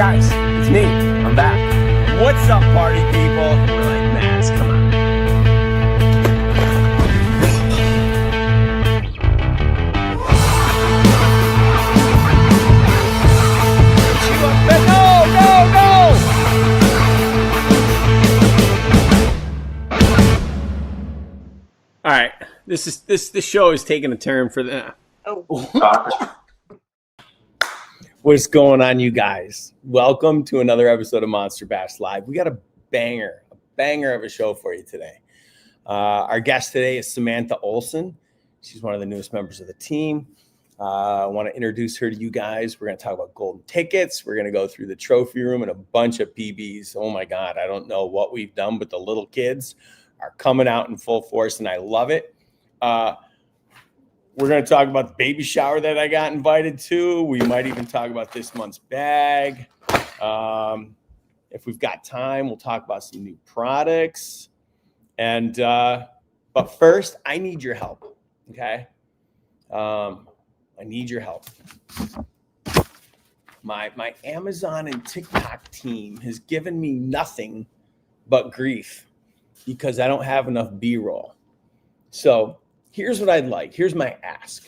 guys, it's me. I'm back. What's up, party people? We're like, Mads, come on. All right, this show is taking a turn for the. What's going on, you guys? Welcome to another episode of Monster Bass Live. We got a banger of a show for you today. Our guest today is Samantha Olson. She's one of the newest members of the team. I want to introduce her to you guys. We're going to talk about golden tickets. We're going to go through the trophy room and a bunch of PBs. Oh my God, I don't know what we've done, but the little kids are coming out in full force, and I love it. We're going to talk about the baby shower that I got invited to. We might even talk about this month's bag. If we've got time, we'll talk about some new products. And but first, I need your help, okay? I need your help. My Amazon and TikTok team has given me nothing but grief because I don't have enough B-roll. So here's what I'd like. Here's my ask.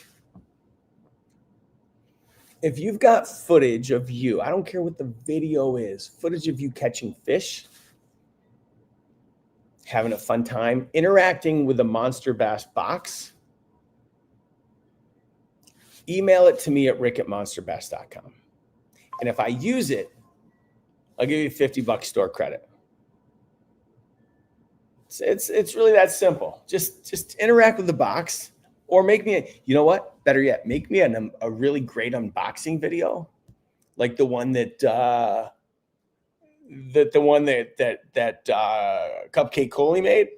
If you've got footage of you, I don't care what the video is, footage of you catching fish, having a fun time, interacting with a Monster Bass box, email it to me at rick@monsterbass.com. And if I use it, I'll give you $50 store credit. It's really that simple. Just interact with the box, or make me you know what? Better yet, make me a really great unboxing video, like the one that Cupcake Coley made,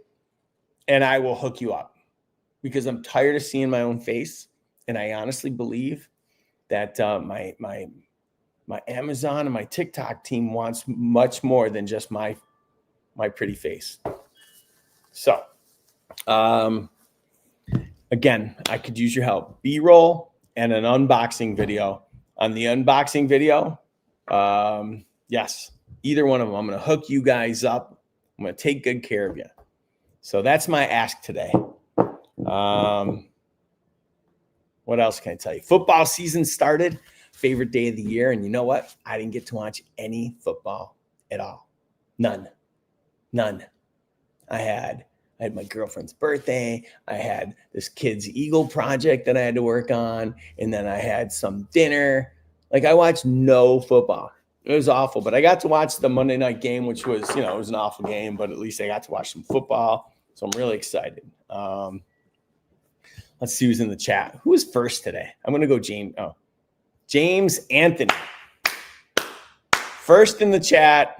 and I will hook you up because I'm tired of seeing my own face, and I honestly believe that my Amazon and my TikTok team wants much more than just my pretty face. So, again, I could use your help. B-roll and an unboxing video. On the unboxing video, yes, either one of them. I'm going to hook you guys up. I'm going to take good care of you. So that's my ask today. What else can I tell you? Football season started. Favorite day of the year. And you know what? I didn't get to watch any football at all. None. I had my girlfriend's birthday. I had this kid's Eagle project that I had to work on. And then I had some dinner. Like, I watched no football. It was awful, but I got to watch the Monday night game, which was, it was an awful game, but at least I got to watch some football. So I'm really excited. Let's see who's in the chat. Who was first today? I'm going to go James Anthony. First in the chat.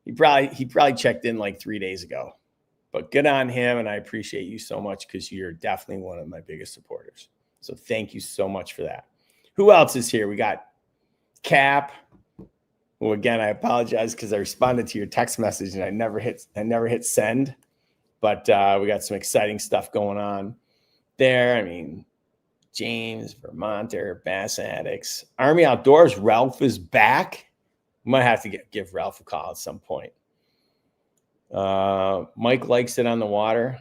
He probably checked in like 3 days ago, but good on him. And I appreciate you so much because you're definitely one of my biggest supporters. So thank you so much for that. Who else is here? We got Cap. Well, again, I apologize because I responded to your text message and I never hit send, but we got some exciting stuff going on there. I mean, James, Vermonter, Bass Addicts, Army Outdoors. Ralph is back. Might have to give Ralph a call at some point. Mike likes it on the water.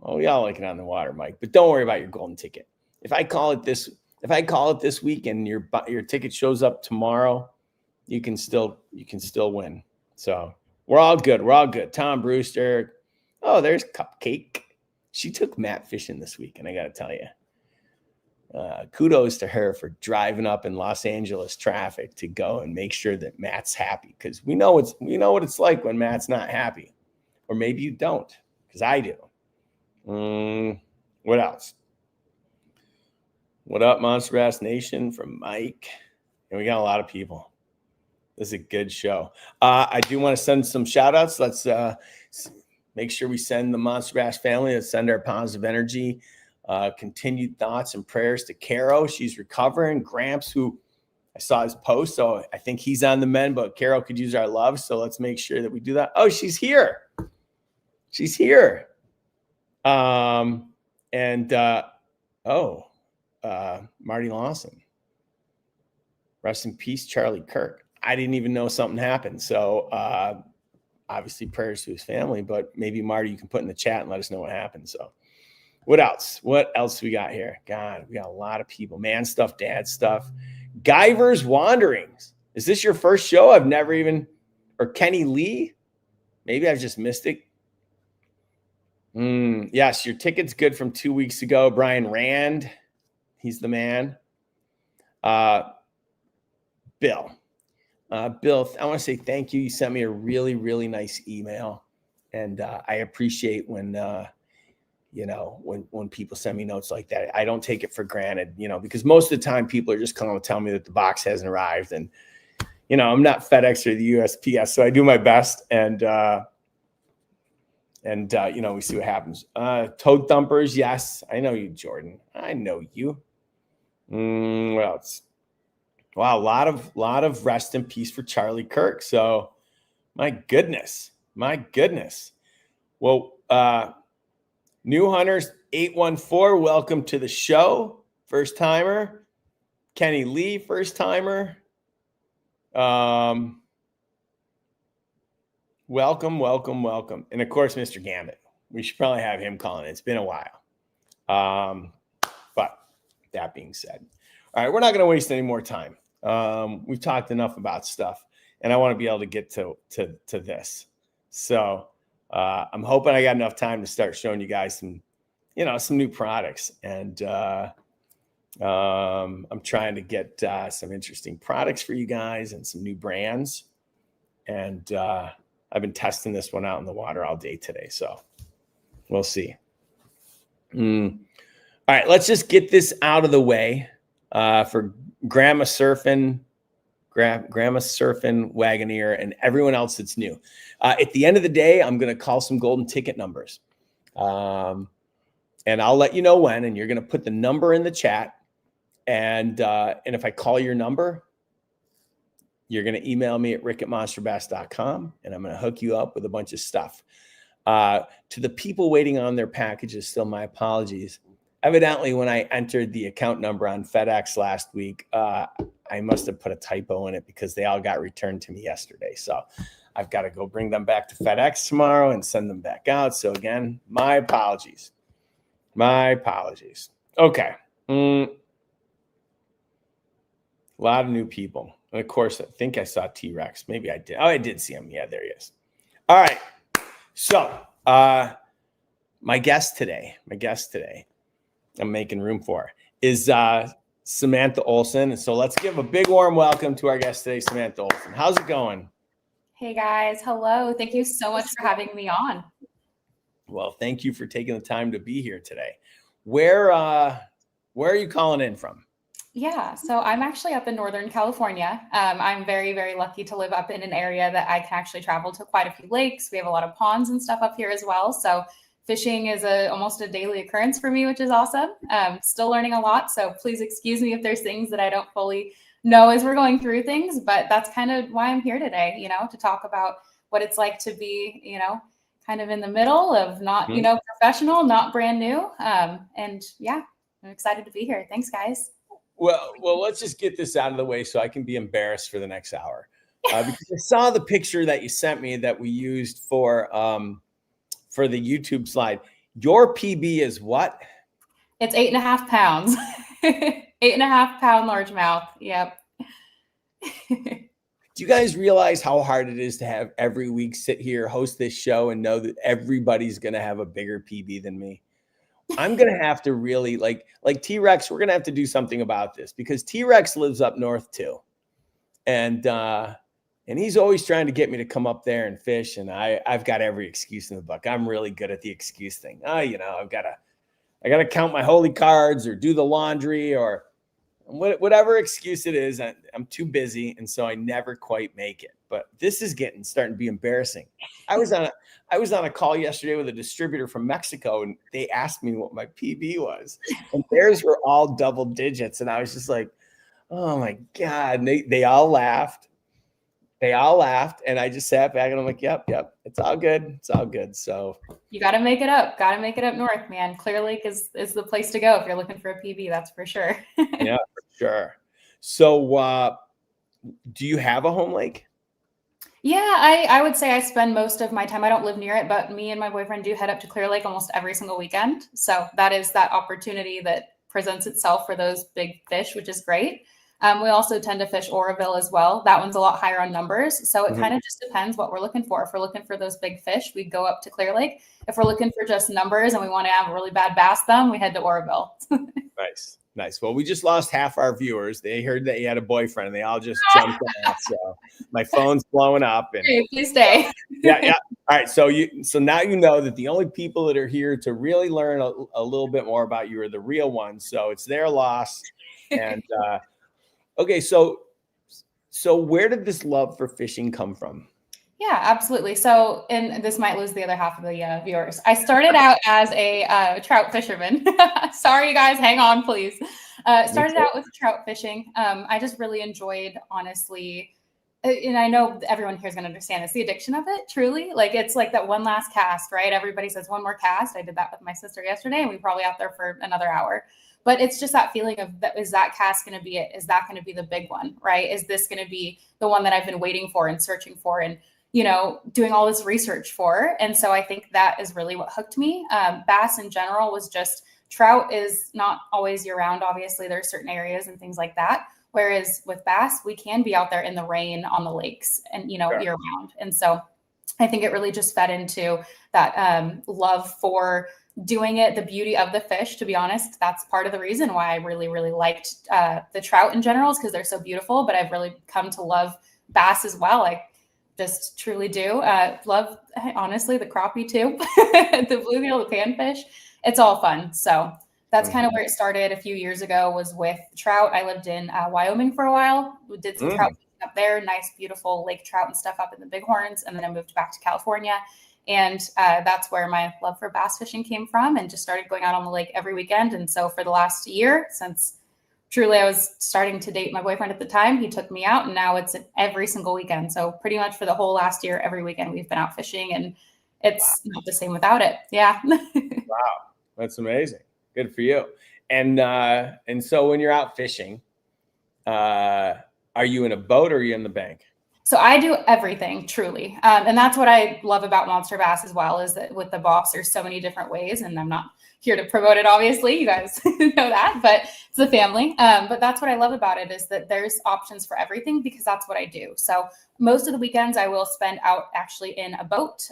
Oh, y'all like it on the water, Mike. But don't worry about your golden ticket. If I call it this week and your ticket shows up tomorrow, you can still win. So we're all good. We're all good. Tom Brewster. Oh, there's Cupcake. She took Matt fishing this week, and I got to tell you. Kudos to her for driving up in Los Angeles traffic to go and make sure that Matt's happy, because we know what it's like when Matt's not happy, or maybe you don't, because I do. What else? What up, Monster Bass Nation from Mike? And we got a lot of people. This is a good show. I do want to send some shout outs. Let's make sure we send the Monster Bass family. Let's send our positive energy. Continued thoughts and prayers to Caro. She's recovering. Gramps, who I saw his post, so I think he's on the mend, but Caro could use our love, so let's make sure that we do that. Oh, she's here. Marty Lawson. Rest in peace, Charlie Kirk. I didn't even know something happened. So obviously prayers to his family, but maybe Marty, you can put in the chat and let us know what happened. So what else? What else we got here? God, we got a lot of people. Man stuff, dad stuff. Guyver's Wanderings. Is this your first show? I've never even, or Kenny Lee? Maybe I've just missed it. Yes, your ticket's good from 2 weeks ago. Brian Rand, he's the man. Bill, I want to say thank you. You sent me a really, really nice email, and I appreciate when when people send me notes like that. I don't take it for granted, because most of the time people are just calling to tell me that the box hasn't arrived, and I'm not FedEx or the USPS, so I do my best, and we see what happens. Toad Thumpers, yes, I know you, Jordan. I know you. What else? Wow, a lot of rest in peace for Charlie Kirk. So, my goodness. Well, New Hunters 814, welcome to the show. First timer. Kenny Lee, first timer. Welcome. And of course, Mr. Gambit. We should probably have him calling. It's been a while. But that being said, all right, we're not going to waste any more time. We've talked enough about stuff, and I want to be able to get to this. So I'm hoping I got enough time to start showing you guys some new products, and I'm trying to get some interesting products for you guys and some new brands. And I've been testing this one out in the water all day today, so we'll see. All right, let's just get this out of the way for Grandma Surfing, Wagoneer, and everyone else that's new. At the end of the day, I'm going to call some golden ticket numbers. And I'll let you know when, and you're going to put the number in the chat. And if I call your number, you're going to email me at rick@monsterbass.com, and I'm going to hook you up with a bunch of stuff. To the people waiting on their packages, still my apologies. Evidently, when I entered the account number on FedEx last week, I must have put a typo in it because they all got returned to me yesterday. So I've got to go bring them back to FedEx tomorrow and send them back out. So again, my apologies. Okay. A lot of new people. And of course, I think I saw T-Rex. Maybe I did. Oh, I did see him. Yeah, there he is. All right. So my guest today, I'm making room for, is Samantha Olson. And so let's give a big warm welcome to our guest today, Samantha Olson. How's it going? Hey guys. Hello. Thank you so much for having me on. Well, thank you for taking the time to be here today. Where are you calling in from? Yeah, so I'm actually up in Northern California. I'm very, very lucky to live up in an area that I can actually travel to quite a few lakes. We have a lot of ponds and stuff up here as well. So fishing is almost a daily occurrence for me, which is awesome. Still learning a lot. So please excuse me if there's things that I don't fully know as we're going through things, but that's kind of why I'm here today, to talk about what it's like to be, kind of in the middle of not, professional, not brand new. And yeah, I'm excited to be here. Thanks, guys. Well, let's just get this out of the way so I can be embarrassed for the next hour. Because I saw the picture that you sent me that we used for the YouTube slide. Your PB is what? It's 8.5 pounds. 8.5 pound largemouth. Yep. Do you guys realize how hard it is to have every week sit here, host this show, and know that everybody's going to have a bigger PB than me? I'm going to have to really like T-Rex. We're going to have to do something about this because T-Rex lives up north too. And he's always trying to get me to come up there and fish. And I've got every excuse in the book. I'm really good at the excuse thing. I got to count my holy cards or do the laundry or whatever excuse it is. I'm too busy. And so I never quite make it, but this is starting to be embarrassing. I was on a call yesterday with a distributor from Mexico, and they asked me what my PB was, and theirs were all double digits. And I was just like, oh my God. And they all laughed. And I just sat back and I'm like, yep. It's all good. So you got to make it up. North, man. Clear Lake is the place to go if you're looking for a PB. That's for sure. Yeah, for sure. So do you have a home lake? Yeah, I would say I spend most of my time. I don't live near it, but me and my boyfriend do head up to Clear Lake almost every single weekend. So that is that opportunity that presents itself for those big fish, which is great. We also tend to fish Oroville as well. That one's a lot higher on numbers. So it kind of just depends what we're looking for. If we're looking for those big fish, we go up to Clear Lake. If we're looking for just numbers and we want to have a really bad bass them, we head to Oroville. Nice. Nice. Well, we just lost half our viewers. They heard that you had a boyfriend and they all just jumped off. So my phone's blowing up. And Hey, please stay. yeah. All right. So now you know that the only people that are here to really learn a little bit more about you are the real ones. So it's their loss. And okay. So where did this love for fishing come from? Yeah, absolutely. So, and this might lose the other half of the viewers. I started out as a trout fisherman. Sorry, you guys, hang on, please. Started out with trout fishing. I just really enjoyed, honestly, and I know everyone here is going to understand this, the addiction of it, truly. Like, it's like that one last cast, right? Everybody says one more cast. I did that with my sister yesterday, and we probably out there for another hour. But it's just that feeling of, is that cast going to be it? Is that going to be the big one, right? Is this going to be the one that I've been waiting for and searching for and doing all this research for? And so I think that is really what hooked me. Bass in general was just, trout is not always year round. Obviously there's certain areas and things like that. Whereas with bass, we can be out there in the rain on the lakes and, Sure. year round. And so I think it really just fed into that love for doing it, the beauty of the fish. To be honest, that's part of the reason why I really, really liked the trout in general, is because they're so beautiful, but I've really come to love bass as well. I just truly do. Love, honestly, the crappie too, the bluegill, the panfish. It's all fun. So that's kind of where it started a few years ago, was with trout. I lived in Wyoming for a while. We did some trout fishing up there, nice, beautiful lake trout and stuff up in the Bighorns. And then I moved back to California. And that's where my love for bass fishing came from, and just started going out on the lake every weekend. And so for the last year, since truly I was starting to date my boyfriend at the time, he took me out, and now it's every single weekend. So pretty much for the whole last year, every weekend we've been out fishing, and it's not the same without it. Yeah. Wow. That's amazing. Good for you. And so when you're out fishing, are you in a boat or are you in the bank? So I do everything, truly. And that's what I love about Monster Bass as well, is that with the box, there's so many different ways, and I'm not here to promote it, obviously. You guys know that, but it's the family. But that's what I love about it, is that there's options for everything, because that's what I do. So most of the weekends I will spend out actually in a boat.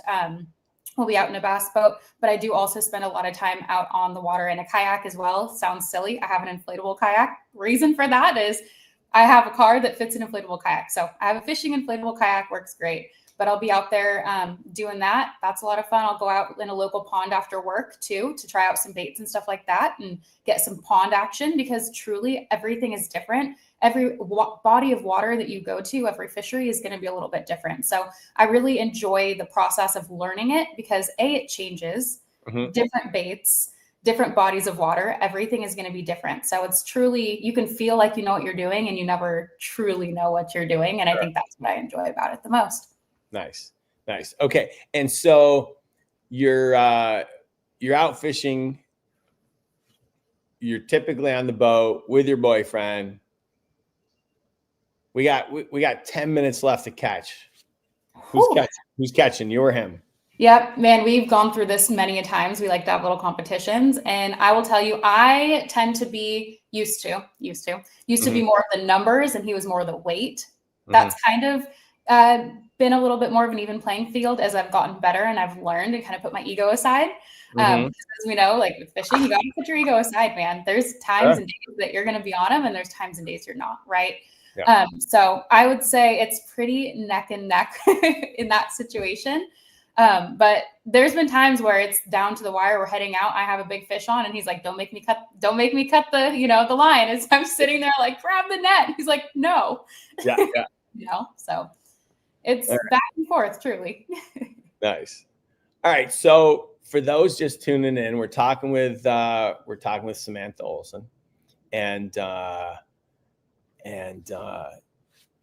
We'll be out in a bass boat, but I do also spend a lot of time out on the water in a kayak as well. Sounds silly. I have an inflatable kayak. Reason for that is I have a car that fits an inflatable kayak. So I have a fishing inflatable kayak, works great. But I'll be out there doing that. That's a lot of fun. I'll go out in a local pond after work too, to try out some baits and stuff like that and get some pond action, because truly everything is different. Every body of water that you go to, every fishery is going to be a little bit different. So I really enjoy the process of learning it, because it changes, different baits, different bodies of water, everything is going to be different. So it's truly, you can feel like you know what you're doing, and you never truly know what you're doing. And I think that's what I enjoy about it the most. Nice. Okay. And so you're out fishing. You're typically on the boat with your boyfriend. We got 10 minutes left to catch. Who's catching? You or him? Yep, man, we've gone through this many a times. We like to have little competitions, and I will tell you, I tend to be used to be more of the numbers, and he was more of the weight. That's kind of been a little bit more of an even playing field as I've gotten better and I've learned and kind of put my ego aside. Because as we know, like with fishing, you got to put your ego aside, man. There's times and days that you're going to be on them, and there's times and days you're not, right? Yeah. So I would say it's pretty neck and neck in that situation. But there's been times where it's down to the wire. We're heading out. I have a big fish on, and he's like, don't make me cut the, the line. As I'm sitting there like, grab the net. He's like, no. Yeah. So it's back and forth, truly. Nice. All right. So for those just tuning in, we're talking with Samantha Olson, and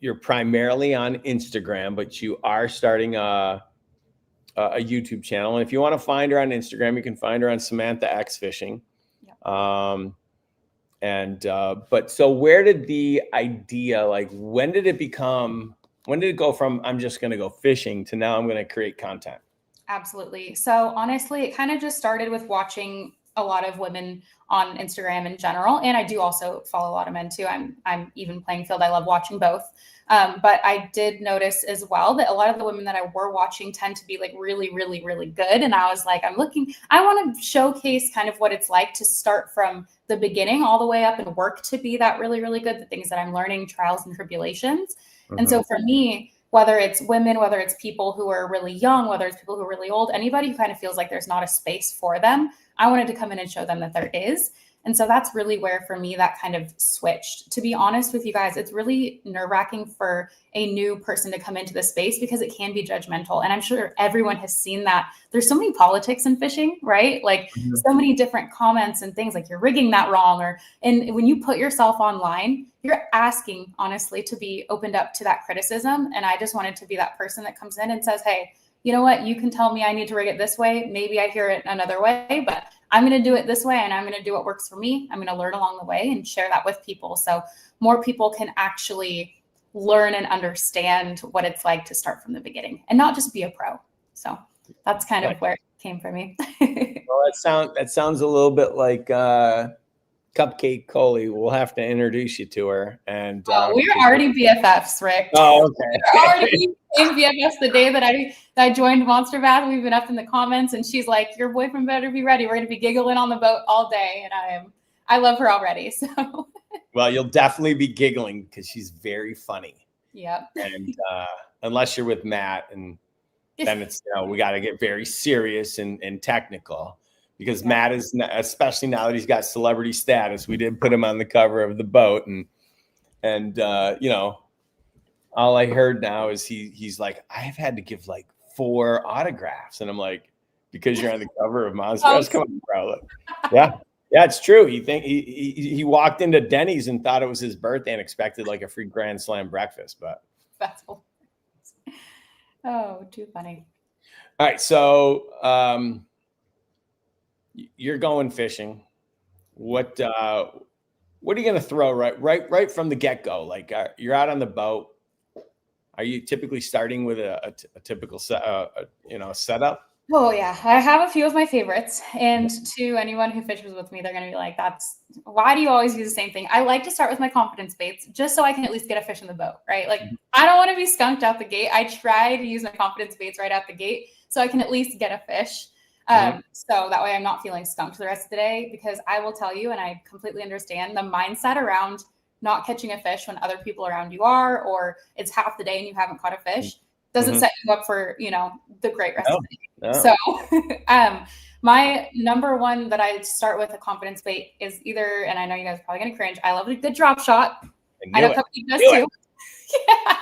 you're primarily on Instagram, but you are starting a YouTube channel. And if you want to find her on Instagram, you can find her on Samantha X Fishing. Yep. But so where did the idea, like, when did it go from I'm just going to go fishing to now I'm going to create content? Absolutely. So honestly, it kind of just started with watching a lot of women on Instagram in general. And I do also follow a lot of men too. I'm even playing field. I love watching both. But I did notice as well that a lot of the women that I were watching tend to be like really, really, really good. And I was like, I want to showcase kind of what it's like to start from the beginning all the way up and work to be that really, really good, the things that I'm learning, trials and tribulations. And so for me, whether it's women, whether it's people who are really young, whether it's people who are really old, anybody who kind of feels like there's not a space for them, I wanted to come in and show them that there is. And so that's really where, for me, that kind of switched. To be honest with you guys, it's really nerve-wracking for a new person to come into the space because it can be judgmental. And I'm sure everyone has seen that. There's so many politics in fishing, right? Like so many different comments and things like you're rigging that wrong. And when you put yourself online, you're asking, honestly, to be opened up to that criticism. And I just wanted to be that person that comes in and says, hey, you know what? You can tell me I need to rig it this way. Maybe I hear it another way, but I'm going to do it this way and I'm going to do what works for me. I'm going to learn along the way and share that with people. So more people can actually learn and understand what it's like to start from the beginning and not just be a pro. So that's kind of where it came for me. Well, that sounds a little bit like Cupcake Coley. We'll have to introduce you to her. And we're already BFFs, Rick. Oh, okay. We're already BFFs. The day that I joined Monster Bass, we've been up in the comments, and she's like, "Your boyfriend better be ready. We're going to be giggling on the boat all day." And I love her already. So. Well, you'll definitely be giggling because she's very funny. Yep. And unless you're with Matt, and then it's we got to get very serious and technical. Because Matt is, especially now that he's got celebrity status, we did put him on the cover of the boat, and all I heard now is he's like, I have had to give like 4 autographs, and I'm like, because you're on the cover of MONSTERBASS, come on, bro. Yeah, it's true. He walked into Denny's and thought it was his birthday and expected like a free Grand Slam breakfast, but that's too funny. All right, so. You're going fishing. What are you going to throw right from the get-go? Like you're out on the boat. Are you typically starting with a typical setup? Oh yeah, I have a few of my favorites, and to anyone who fishes with me, they're going to be like, why do you always use the same thing? I like to start with my confidence baits just so I can at least get a fish in the boat, right? Like I don't want to be skunked out the gate. I try to use my confidence baits right out the gate so I can at least get a fish. So that way I'm not feeling skunked the rest of the day, because I will tell you, and I completely understand the mindset around not catching a fish when other people around you are, or it's half the day and you haven't caught a fish, doesn't set you up for, the great rest of the day. No. So, my number one that I start with a confidence bait is either, and I know you guys are probably going to cringe, I love a good drop shot. I know Cupcake does too. Yeah,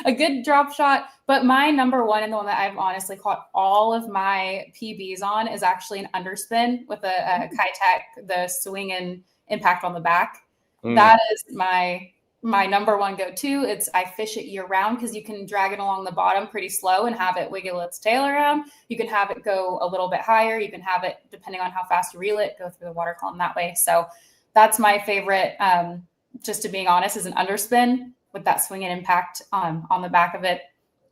a good drop shot. But my number one, and the one that I've honestly caught all of my PBs on, is actually an underspin with a Kitech, the swing and impact on the back. That is my number one go-to. I fish it year round because you can drag it along the bottom pretty slow and have it wiggle its tail around. You can have it go a little bit higher. You can have it, depending on how fast you reel it, go through the water column that way. So that's my favorite, just to being honest, is an underspin with that swing and impact on the back of it.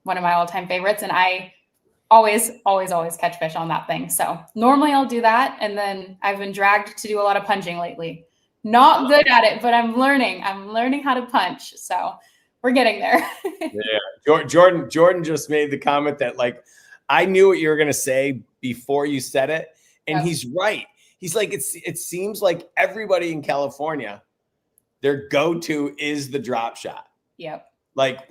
One of my all-time favorites. And I always catch fish on that thing. So normally I'll do that. And then I've been dragged to do a lot of punching lately. Not good at it, but I'm learning how to punch. So we're getting there. Yeah. Jordan just made the comment that like, I knew what you were going to say before you said it. And he's right. He's like, it seems like everybody in California, their go-to is the drop shot. Yep. Like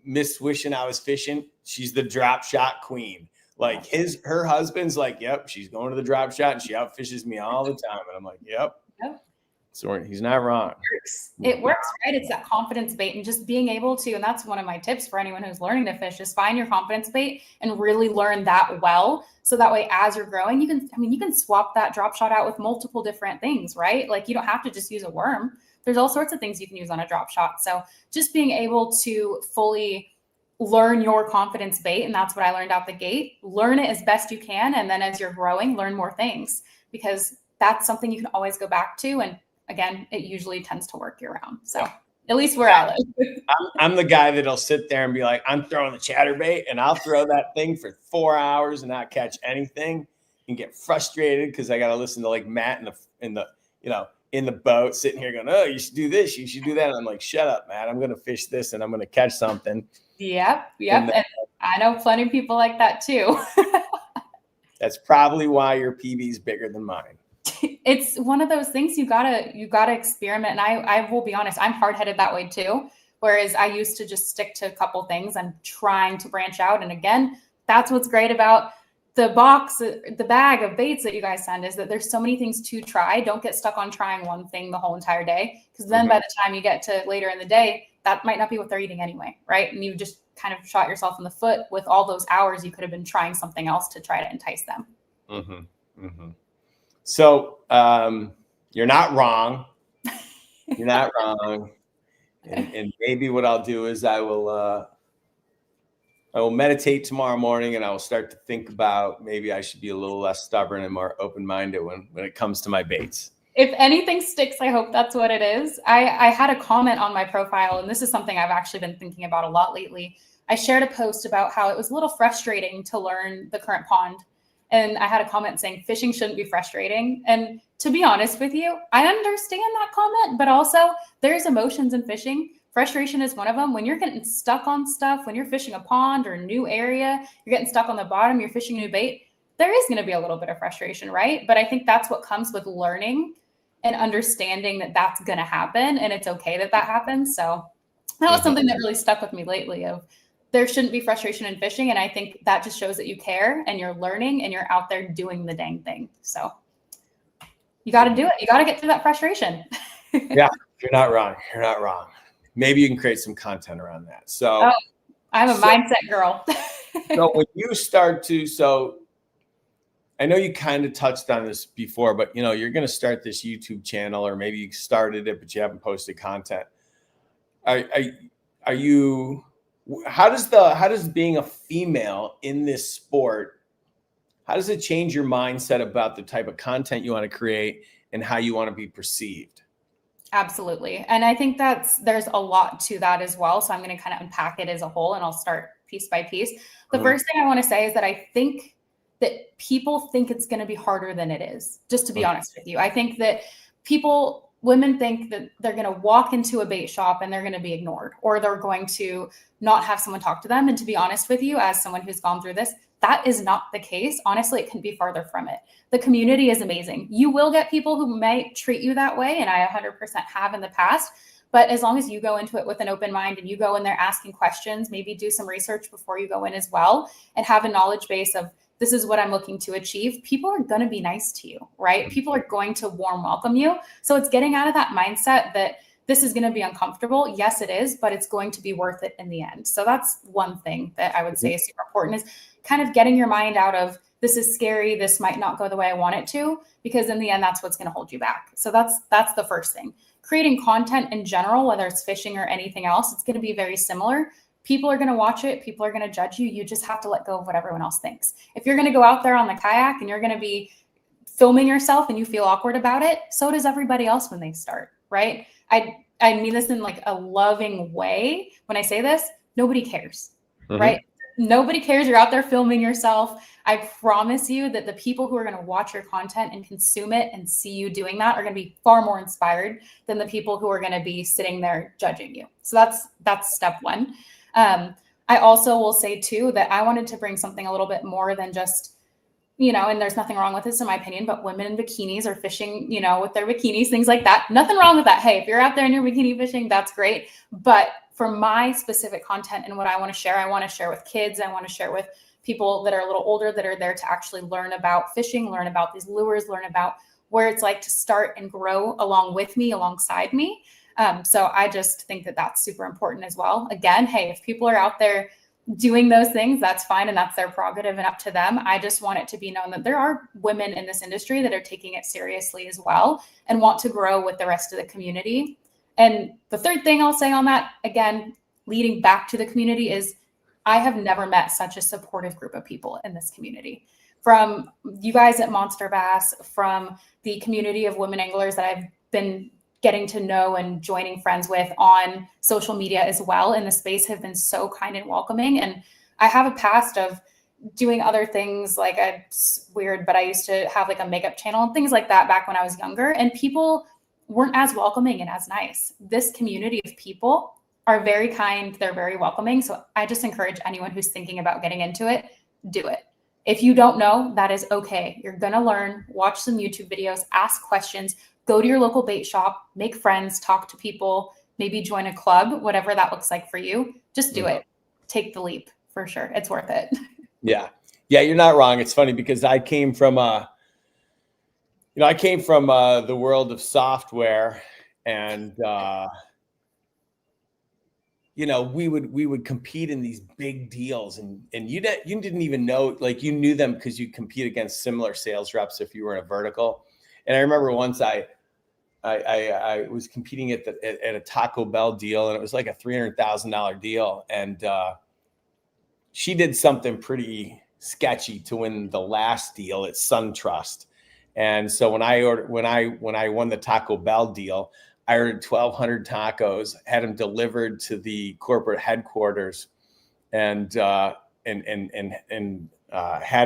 Miss Wishing I Was Fishing. She's the drop shot queen. Like her husband's like, yep, she's going to the drop shot and she outfishes me all the time. And I'm like, yep. So he's not wrong. It works, right? It's that confidence bait, and just being able to, and that's one of my tips for anyone who's learning to fish, is find your confidence bait and really learn that well. So that way, as you're growing, you can swap that drop shot out with multiple different things, right? Like you don't have to just use a worm. There's all sorts of things you can use on a drop shot. So just being able to fully learn your confidence bait. And that's what I learned out the gate. Learn it as best you can. And then as you're growing, learn more things, because that's something you can always go back to. And again, it usually tends to work year round. So at least where I live. I'm the guy that'll sit there and be like, I'm throwing the chatterbait, and I'll throw that thing for 4 hours and not catch anything and get frustrated because I got to listen to like Matt in the boat sitting here going, oh, you should do this, you should do that. And I'm like, shut up, Matt. I'm going to fish this and I'm going to catch something. Yep. And I know plenty of people like that too. That's probably why your PB is bigger than mine. It's one of those things you gotta experiment. And I will be honest, I'm hard-headed that way too. Whereas I used to just stick to a couple things. I'm trying to branch out. And again, that's what's great about the bag of baits that you guys send, is that there's so many things to try. Don't get stuck on trying one thing the whole entire day, because then by the time you get to later in the day, that might not be what they're eating anyway, right? And you just kind of shot yourself in the foot with all those hours you could have been trying something else to try to entice them. So you're not wrong. You're not wrong. And maybe what I'll do is I will meditate tomorrow morning, and I will start to think about maybe I should be a little less stubborn and more open-minded when it comes to my baits. If anything sticks, I hope that's what it is. I had a comment on my profile, and this is something I've actually been thinking about a lot lately. I shared a post about how it was a little frustrating to learn the current pond. And I had a comment saying fishing shouldn't be frustrating. And to be honest with you, I understand that comment, but also there's emotions in fishing. Frustration is one of them. When you're getting stuck on stuff, when you're fishing a pond or a new area, you're getting stuck on the bottom, you're fishing a new bait, there is going to be a little bit of frustration, right? But I think that's what comes with learning and understanding that that's going to happen, and it's okay that that happens. So that was something that really stuck with me lately, of there shouldn't be frustration in fishing. And I think that just shows that you care and you're learning and you're out there doing the dang thing. So you got to do it. You got to get through that frustration. Yeah, you're not wrong. You're not wrong. Maybe you can create some content around that. So I'm a mindset girl. So when you start to, I know you kind of touched on this before, but you're going to start this YouTube channel, or maybe you started it, but you haven't posted content. Are you, how does being a female in this sport, how does it change your mindset about the type of content you want to create and how you want to be perceived? Absolutely. And I think there's a lot to that as well. So I'm going to kind of unpack it as a whole, and I'll start piece by piece. The first thing I want to say is that I think that people think it's going to be harder than it is, just to be honest with you. I think that women think that they're going to walk into a bait shop and they're going to be ignored, or they're going to not have someone talk to them. And to be honest with you, as someone who's gone through this, that is not the case. Honestly, it couldn't be farther from it. The community is amazing. You will get people who might treat you that way, and I 100% have in the past. But as long as you go into it with an open mind and you go in there asking questions, maybe do some research before you go in as well, and have a knowledge base of, this is what I'm looking to achieve, people are going to be nice to you, right? People are going to warm welcome you. So it's getting out of that mindset that this is going to be uncomfortable. Yes, it is, but it's going to be worth it in the end. So that's one thing that I would say is super important, is kind of getting your mind out of, this is scary, this might not go the way I want it to, because in the end, that's what's going to hold you back. So that's the first thing. Creating content in general, whether it's fishing or anything else, it's going to be very similar. People are going to watch it. People are going to judge you. You just have to let go of what everyone else thinks. If you're going to go out there on the kayak and you're going to be filming yourself and you feel awkward about it, so does everybody else when they start, right? I mean this in like a loving way. When I say this, nobody cares, right? Nobody cares. You're out there filming yourself. I promise you that the people who are going to watch your content and consume it and see you doing that are going to be far more inspired than the people who are going to be sitting there judging you. So that's step one. I also will say too, that I wanted to bring something a little bit more than just, and there's nothing wrong with this in my opinion, but women in bikinis or fishing, with their bikinis, things like that. Nothing wrong with that. Hey, if you're out there in your bikini fishing, that's great. But for my specific content and what I want to share with kids. I want to share with people that are a little older, that are there to actually learn about fishing, learn about these lures, learn about where it's like to start and grow along with me, alongside me. So I just think that that's super important as well. Again, hey, if people are out there doing those things, that's fine. And that's their prerogative and up to them. I just want it to be known that there are women in this industry that are taking it seriously as well and want to grow with the rest of the community. And the third thing I'll say on that, again, leading back to the community, is I have never met such a supportive group of people in this community. from you guys at Monster Bass, from the community of women anglers that I've been getting to know and joining friends with on social media as well in the space, have been so kind and welcoming. And I have a past of doing other things, like it's weird, but I used to have like a makeup channel and things like that back when I was younger, and people weren't as welcoming and as nice. This community of people are very kind. They're very welcoming. So I just encourage anyone who's thinking about getting into it, do it. If you don't know, that is okay. You're going to learn, watch some YouTube videos, ask questions, go to your local bait shop, make friends, talk to people, maybe join a club, whatever that looks like for you. Just do it. Take the leap for sure. It's worth it. Yeah. Yeah. You're not wrong. It's funny because I came from, the world of software, and, we would compete in these big deals, and you didn't even know, like, you knew them because you compete against similar sales reps if you were in a vertical. And I remember once I was competing at a Taco Bell deal, and it was like a $300,000 deal. And she did something pretty sketchy to win the last deal at SunTrust. And so when I won the Taco Bell deal, I ordered 1,200 tacos, had them delivered to the corporate headquarters, and had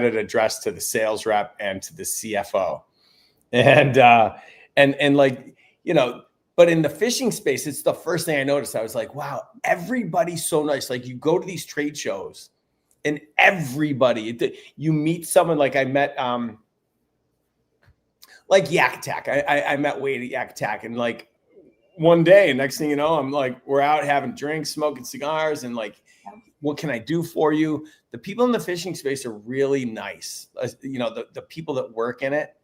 it addressed to the sales rep and to the CFO. And like, but in the fishing space, it's the first thing I noticed. I was like, wow, everybody's so nice. Like, you go to these trade shows and everybody, you meet someone. Like I met, like Yak Attack. I met Wade at Yak Attack, and like one day, next thing you know, I'm like, we're out having drinks, smoking cigars, and like, what can I do for you? The people in the fishing space are really nice. The people that work in it.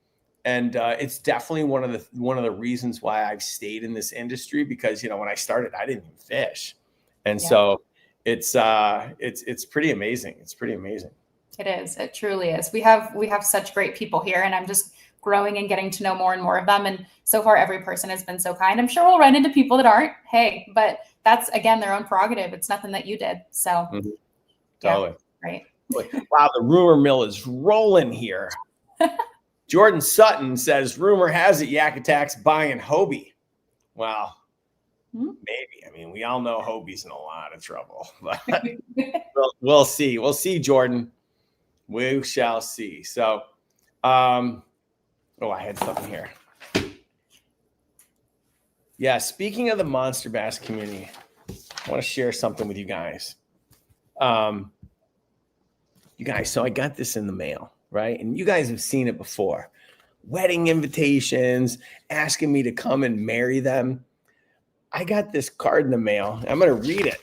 And it's definitely one of the reasons why I've stayed in this industry, because, when I started, I didn't even fish. And so it's pretty amazing. It's pretty amazing. It is. It truly is. We have such great people here, and I'm just growing and getting to know more and more of them. And so far, every person has been so kind. I'm sure we'll run into people that aren't. Hey, but that's, again, their own prerogative. It's nothing that you did. So Totally. Right. Wow. The rumor mill is rolling here. Jordan Sutton says, rumor has it Yak Attack's buying Hobie. Well, maybe. I mean, we all know Hobie's in a lot of trouble. But we'll see. We'll see, Jordan. We shall see. So, I had something here. Yeah, speaking of the Monster Bass community, I want to share something with you guys. So I got this in the mail, right? And you guys have seen it before. Wedding invitations, asking me to come and marry them. I got this card in the mail. I'm going to read it.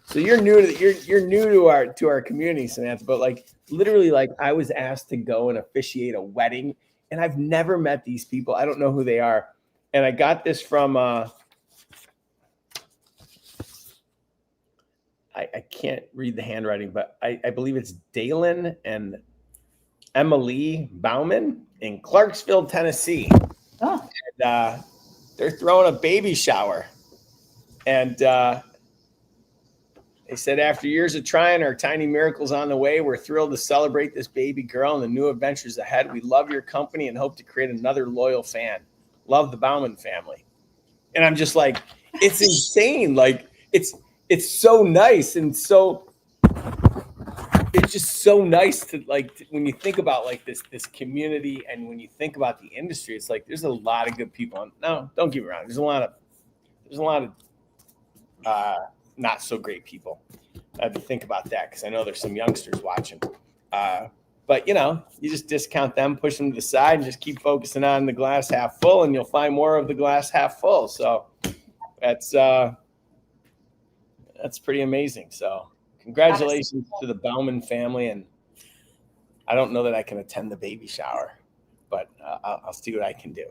So you're new to our community, Samantha, but like literally, like, I was asked to go and officiate a wedding, and I've never met these people. I don't know who they are. And I got this from I can't read the handwriting, but I believe it's Dalen and Emily Bauman in Clarksville, Tennessee. Oh. And, they're throwing a baby shower. And they said, after years of trying, our tiny miracle's on the way. We're thrilled to celebrate this baby girl and the new adventures ahead. We love your company and hope to create another loyal fan. Love, the Bauman family. And I'm just like, it's insane. Like, it's so nice, and so it's just so nice to, like, when you think about like this community, and when you think about the industry, it's like there's a lot of good people. No, don't get me wrong. There's a lot of not so great people. I have to think about that, because I know there's some youngsters watching. But you just discount them, push them to the side, and just keep focusing on the glass half full, and you'll find more of the glass half full. So that's pretty amazing. So congratulations to the Bauman family. And I don't know that I can attend the baby shower, but I'll see what I can do.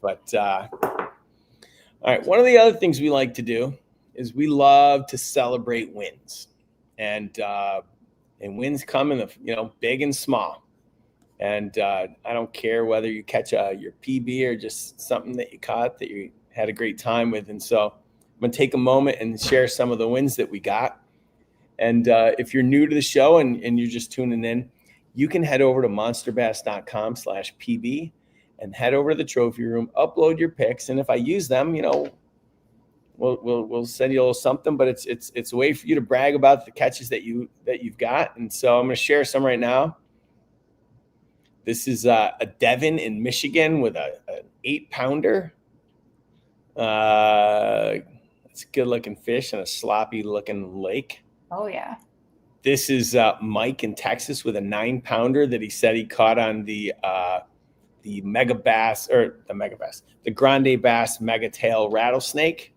But all right, one of the other things we like to do is we love to celebrate wins, and wins come in the big and small. And I don't care whether you catch your PB or just something that you caught that you had a great time with. And so I'm going to take a moment and share some of the wins that we got. And if you're new to the show and you're just tuning in, you can head over to monsterbass.com/PB and head over to the trophy room, upload your pics. And if I use them, you know, we'll send you a little something, but it's a way for you to brag about the catches that you've got. And so I'm going to share some right now. This is a Devon in Michigan with an 8-pounder. It's a good looking fish in a sloppy looking lake. Oh yeah. This is Mike in Texas with a 9-pounder that he said he caught on the Mega Bass, or the Grande Bass Mega Tail Rattlesnake.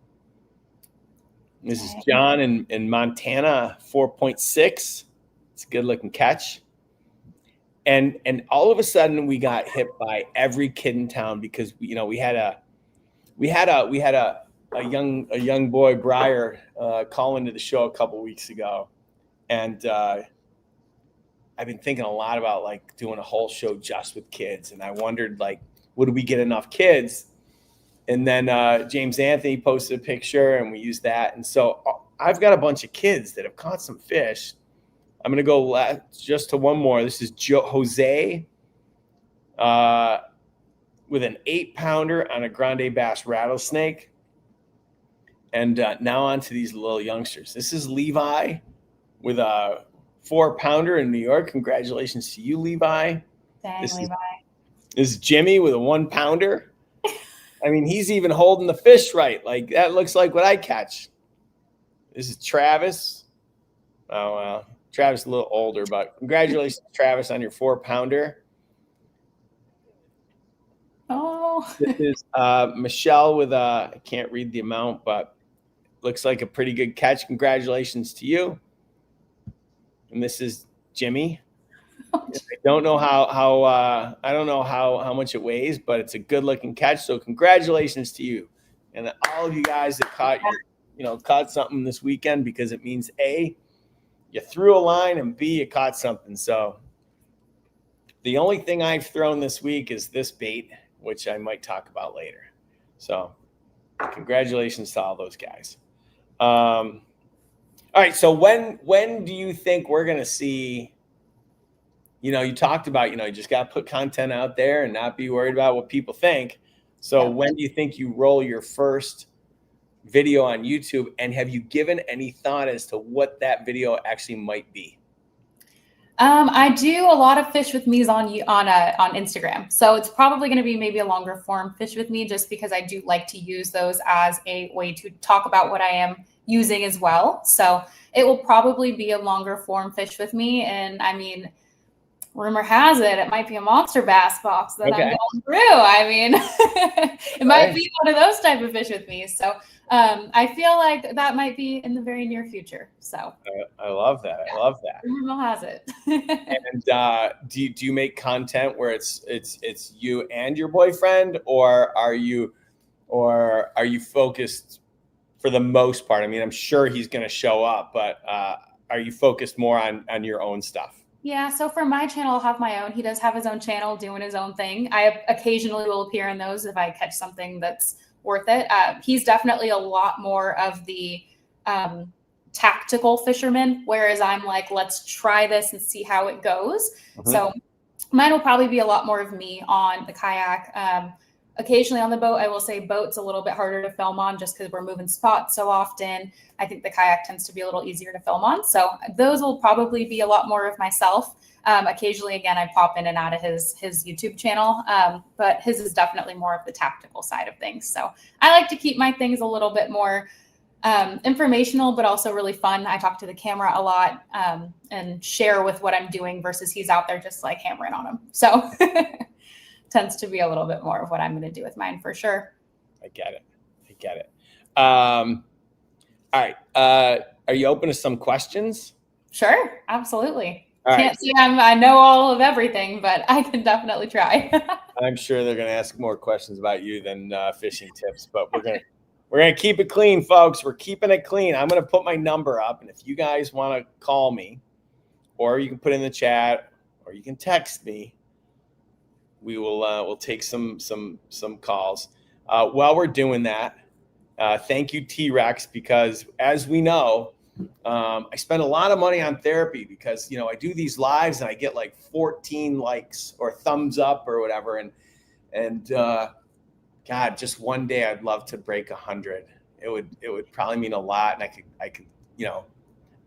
This is John in Montana, 4.6. It's a good looking catch. And all of a sudden we got hit by every kid in town because we had a young boy, Briar, call into the show a couple weeks ago. And I've been thinking a lot about like doing a whole show just with kids. And I wondered, like, would we get enough kids? And then James Anthony posted a picture and we used that. And so I've got a bunch of kids that have caught some fish. I'm going to go just to one more. This is Jose with an 8-pounder on a Grande Bass Rattlesnake. And now on to these little youngsters. This is Levi with a 4-pounder in New York. Congratulations to you, Levi. Dang, Levi. This is Jimmy with a 1-pounder. I mean, he's even holding the fish right. Like, that looks like what I catch. This is Travis. Oh, well, Travis is a little older, but congratulations, Travis, on your 4-pounder. Oh. This is Michelle with I can't read the amount, but looks like a pretty good catch. Congratulations to you. And this is Jimmy. I don't know how much it weighs, but it's a good looking catch. So congratulations to you and all of you guys that caught something this weekend, because it means A, you threw a line, and B, you caught something. So the only thing I've thrown this week is this bait, which I might talk about later. So congratulations to all those guys. All right. So when do you think we're going to see, you talked about, you just got to put content out there and not be worried about what people think. So when do you think you roll your first video on YouTube, and have you given any thought as to what that video actually might be? I do a lot of fish with me's on Instagram. So it's probably going to be maybe a longer form fish with me, just because I do like to use those as a way to talk about what I am using as well. So it will probably be a longer form fish with me. And I mean, rumor has it might be a monster bass box that I'm going through. I mean, it might be one of those type of fish with me. So I feel like that might be in the very near future. So I love that. Yeah. I love that. Rumor has it. And do you make content where it's you and your boyfriend, or are you focused for the most part? I mean, I'm sure he's going to show up, but are you focused more on your own stuff? Yeah, so for my channel, I'll have my own. He does have his own channel doing his own thing. I occasionally will appear in those if I catch something that's worth it. He's definitely a lot more of the tactical fisherman, whereas I'm like, let's try this and see how it goes. Mm-hmm. So mine will probably be a lot more of me on the kayak. Occasionally on the boat, I will say boat's a little bit harder to film on just because we're moving spots so often. I think the kayak tends to be a little easier to film on. So those will probably be a lot more of myself. Occasionally, again, I pop in and out of his YouTube channel, but his is definitely more of the tactical side of things. So I like to keep my things a little bit more informational, but also really fun. I talk to the camera a lot and share with what I'm doing versus he's out there just like hammering on them. So tends to be a little bit more of what I'm going to do with mine for sure. I get it. All right. Are you open to some questions? Sure. Absolutely. All Can't say I know all of everything, but I can definitely try. I'm sure they're going to ask more questions about you than fishing tips, but we're going to keep it clean, folks. We're keeping it clean. I'm going to put my number up, and if you guys want to call me, or you can put in the chat, or you can text me, we will we'll take some calls. While we're doing that, thank you, T-Rex, because as we know, I spend a lot of money on therapy because, you know, I do these lives and I get like 14 likes or thumbs up or whatever. And God, just one day I'd love to break 100. It would probably mean a lot. And I could, you know,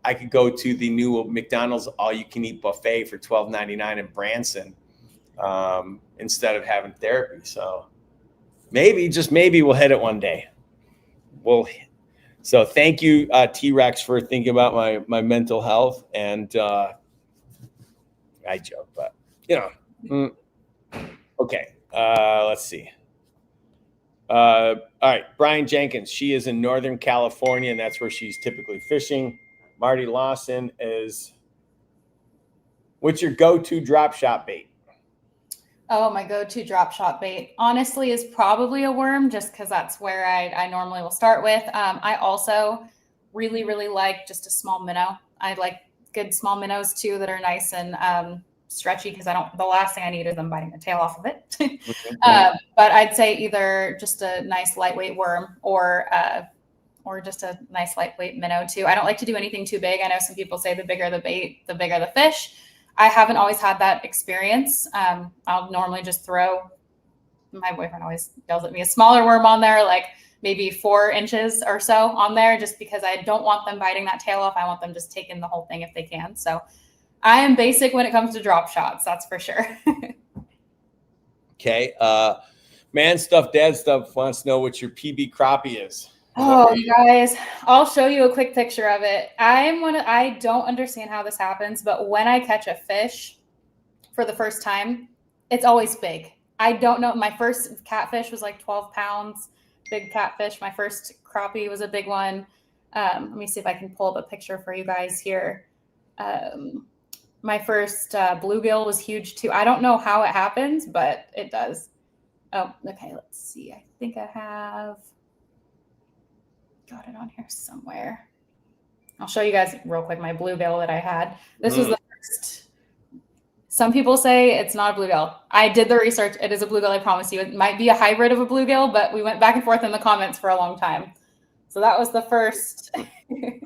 I could go to the new McDonald's all-you-can-eat buffet for $12.99 in Branson instead of having therapy. So maybe, just maybe, we'll hit it one day. So thank you, T-Rex, for thinking about my mental health. And I joke, but you know, okay. Let's see. All right, Brian Jenkins. She is in Northern California, and that's where she's typically fishing. Marty Lawson is. What's your go-to drop shot bait? Oh, my go-to drop shot bait, honestly, is probably a worm, just because that's where I normally will start with. I also really, really like just a small minnow. I like good small minnows too that are nice and stretchy, because the last thing I need is them biting the tail off of it. But I'd say either just a nice lightweight worm or just a nice lightweight minnow too. I don't like to do anything too big. I know some people say the bigger the bait, the bigger the fish. I haven't always had that experience. I'll normally just throw, my boyfriend always yells at me, a smaller worm on there, like maybe 4 inches or so on there, just because I don't want them biting that tail off. I want them just taking the whole thing if they can. So I am basic when it comes to drop shots, that's for sure. Okay. Man Stuff, Dad Stuff wants to know what your PB crappie is. Oh, you guys, I'll show you a quick picture of it. I don't understand how this happens, but when I catch a fish for the first time, it's always big. I don't know. My first catfish was like 12 pounds, big catfish. My first crappie was a big one. Let me see if I can pull up a picture for you guys here. My first bluegill was huge too. I don't know how it happens, but it does. Oh, okay. Let's see. I think I have got it on here somewhere. I'll show you guys real quick my bluegill that I had. This was the first. Some people say it's not a bluegill. I did the research. It is a bluegill, I promise you. It might be a hybrid of a bluegill, but we went back and forth in the comments for a long time. So that was the first.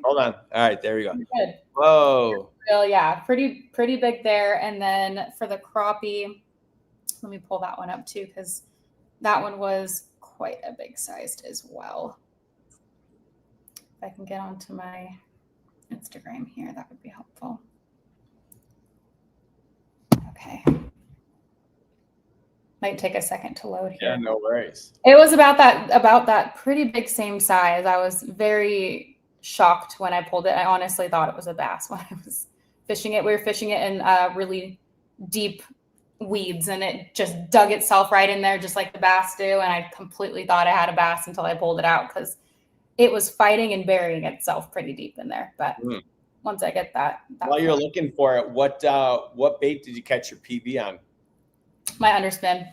Hold on. All right, there we go. Good. Whoa. Well, yeah, pretty big there. And then for the crappie, let me pull that one up too, because that one was quite a big sized as well. If I can get onto my Instagram here, that would be helpful. Okay. Might take a second to load here. Yeah, no worries. It was about that pretty big same size. I was very shocked when I pulled it. I honestly thought it was a bass when I was fishing it. We were fishing it in really deep weeds, and it just dug itself right in there, just like the bass do. And I completely thought I had a bass until I pulled it out, because it was fighting and burying itself pretty deep in there. But once I get that while you're looking for it, what bait did you catch your PB on? My underspin.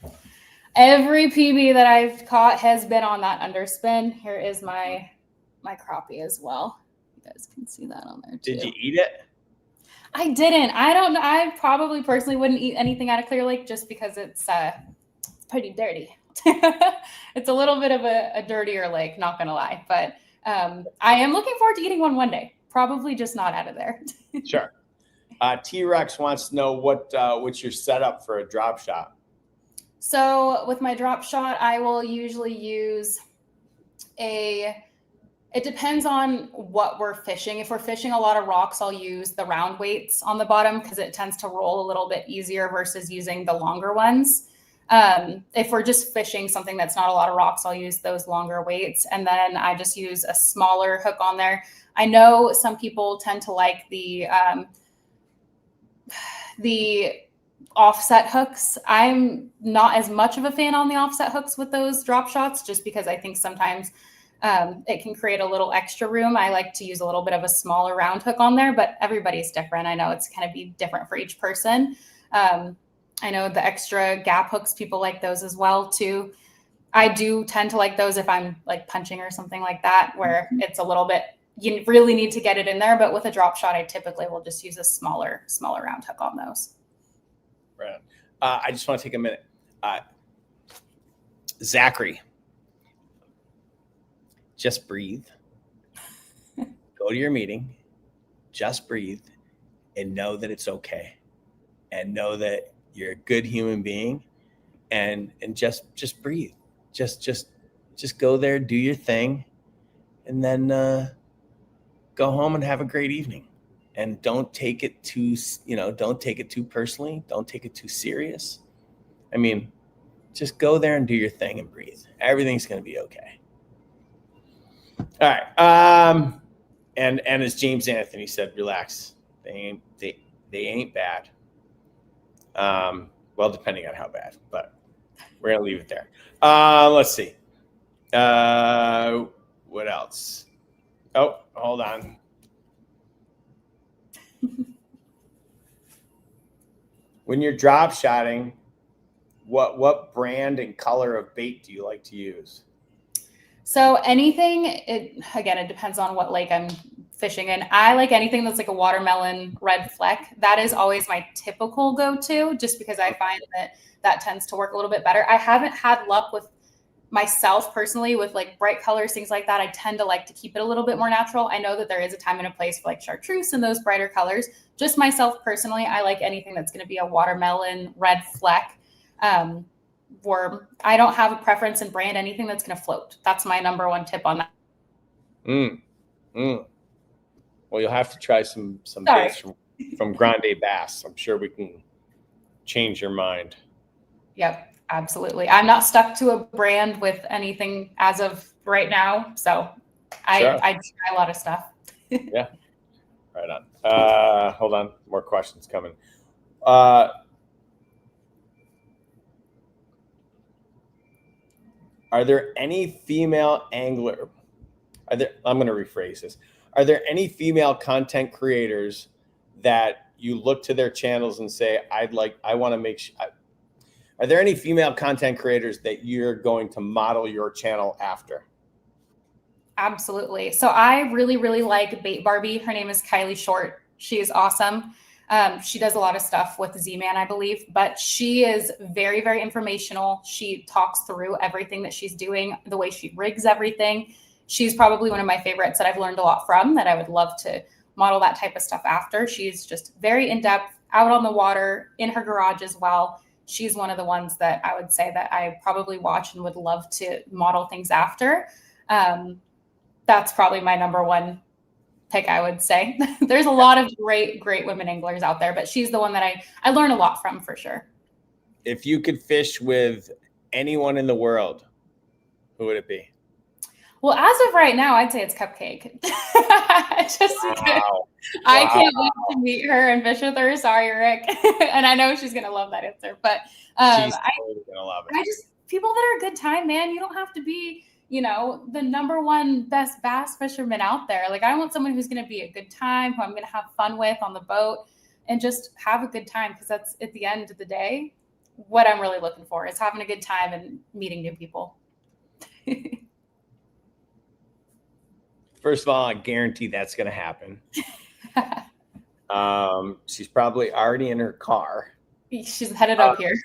Every PB that I've caught has been on that underspin. Here is my crappie as well. You guys can see that on there too. Did you eat it? I didn't. I don't know. I probably personally wouldn't eat anything out of Clear Lake, just because it's pretty dirty. It's a little bit of a dirtier lake, not gonna lie. But I am looking forward to eating one day. Probably just not out of there. Sure. T-Rex wants to know what's your setup for a drop shot. So with my drop shot, I will usually use it depends on what we're fishing. If we're fishing a lot of rocks, I'll use the round weights on the bottom, because it tends to roll a little bit easier versus using the longer ones. If we're just fishing something that's not a lot of rocks, I'll use those longer weights. And then I just use a smaller hook on there. I know some people tend to like the offset hooks. I'm not as much of a fan on the offset hooks with those drop shots, just because I think sometimes it can create a little extra room. I like to use a little bit of a smaller round hook on there, but everybody's different. I know it's kind of be different for each person. I know the extra gap hooks, people like those as well too. I do tend to like those if I'm like punching or something like that, where it's a little bit, you really need to get it in there. But with a drop shot, I typically will just use a smaller round hook on those. Right. I just want to take a minute. Zachary, just breathe. Go to your meeting. just breathe and know that it's okay, and know that you're a good human being, and just breathe. Just go there, do your thing, and then go home and have a great evening. And don't take it too, don't take it too personally. Don't take it too serious. I mean, just go there and do your thing and breathe. Everything's going to be okay. All right. And as James Anthony said, relax. They ain't bad. Well, depending on how bad, but we're going to leave it there. Let's see. What else? Oh, hold on. When you're drop shotting, what brand and color of bait do you like to use? So anything, it depends on what lake I'm fishing in. I like anything that's like a watermelon red fleck. That is always my typical go-to, just because I find that tends to work a little bit better. I haven't had luck with myself personally with like bright colors, things like that. I tend to like to keep it a little bit more natural. I know that there is a time and a place for like chartreuse and those brighter colors. Just myself personally, I like anything that's going to be a watermelon red fleck. Or I don't have a preference in brand, anything that's going to float. That's my number one tip on that. Well, you'll have to try some baits from Grande Bass. I'm sure we can change your mind. Yep, absolutely. I'm not stuck to a brand with anything as of right now. So I try a lot of stuff. Yeah. Right on. Hold on. More questions coming. Are there any female angler? I'm going to rephrase this. Are there any female content creators that you look to their channels and say, I want to make sure? Are there any female content creators that you're going to model your channel after? Absolutely. So I really, really like Bait Barbie. Her name is Kylie Short. She is awesome. She does a lot of stuff with Z-Man, I believe, but she is very, very informational. She talks through everything that she's doing, the way she rigs everything. She's probably one of my favorites that I've learned a lot from, that I would love to model that type of stuff after. She's just very in-depth, out on the water, in her garage as well. She's one of the ones that I would say that I probably watch and would love to model things after. That's probably my number one pick, I would say. There's a lot of great women anglers out there, but she's the one that I learn a lot from, for sure. If you could fish with anyone in the world, who would it be? Well, as of right now, I'd say it's Cupcake. Just because I can't wait to meet her and fish with her. Sorry, Rick. And I know she's gonna love that answer, but she's totally gonna love it. People that are a good time, man. You don't have to be, the number one best bass fisherman out there. Like, I want someone who's going to be a good time, who I'm going to have fun with on the boat, and just have a good time. Because that's, at the end of the day, what I'm really looking for, is having a good time and meeting new people. First of all, I guarantee that's going to happen. She's probably already in her car. She's headed up here.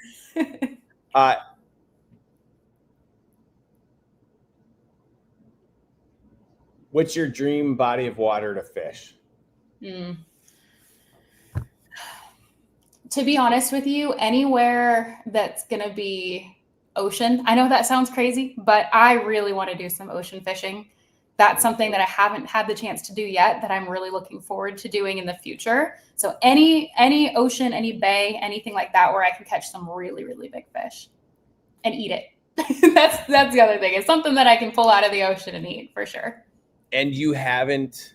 What's your dream body of water to fish? To be honest with you, anywhere that's going to be ocean. I know that sounds crazy, but I really want to do some ocean fishing. That's something that I haven't had the chance to do yet, that I'm really looking forward to doing in the future. So any ocean, any bay, anything like that, where I can catch some really, really big fish and eat it. That's the other thing. It's something that I can pull out of the ocean and eat, for sure. And you haven't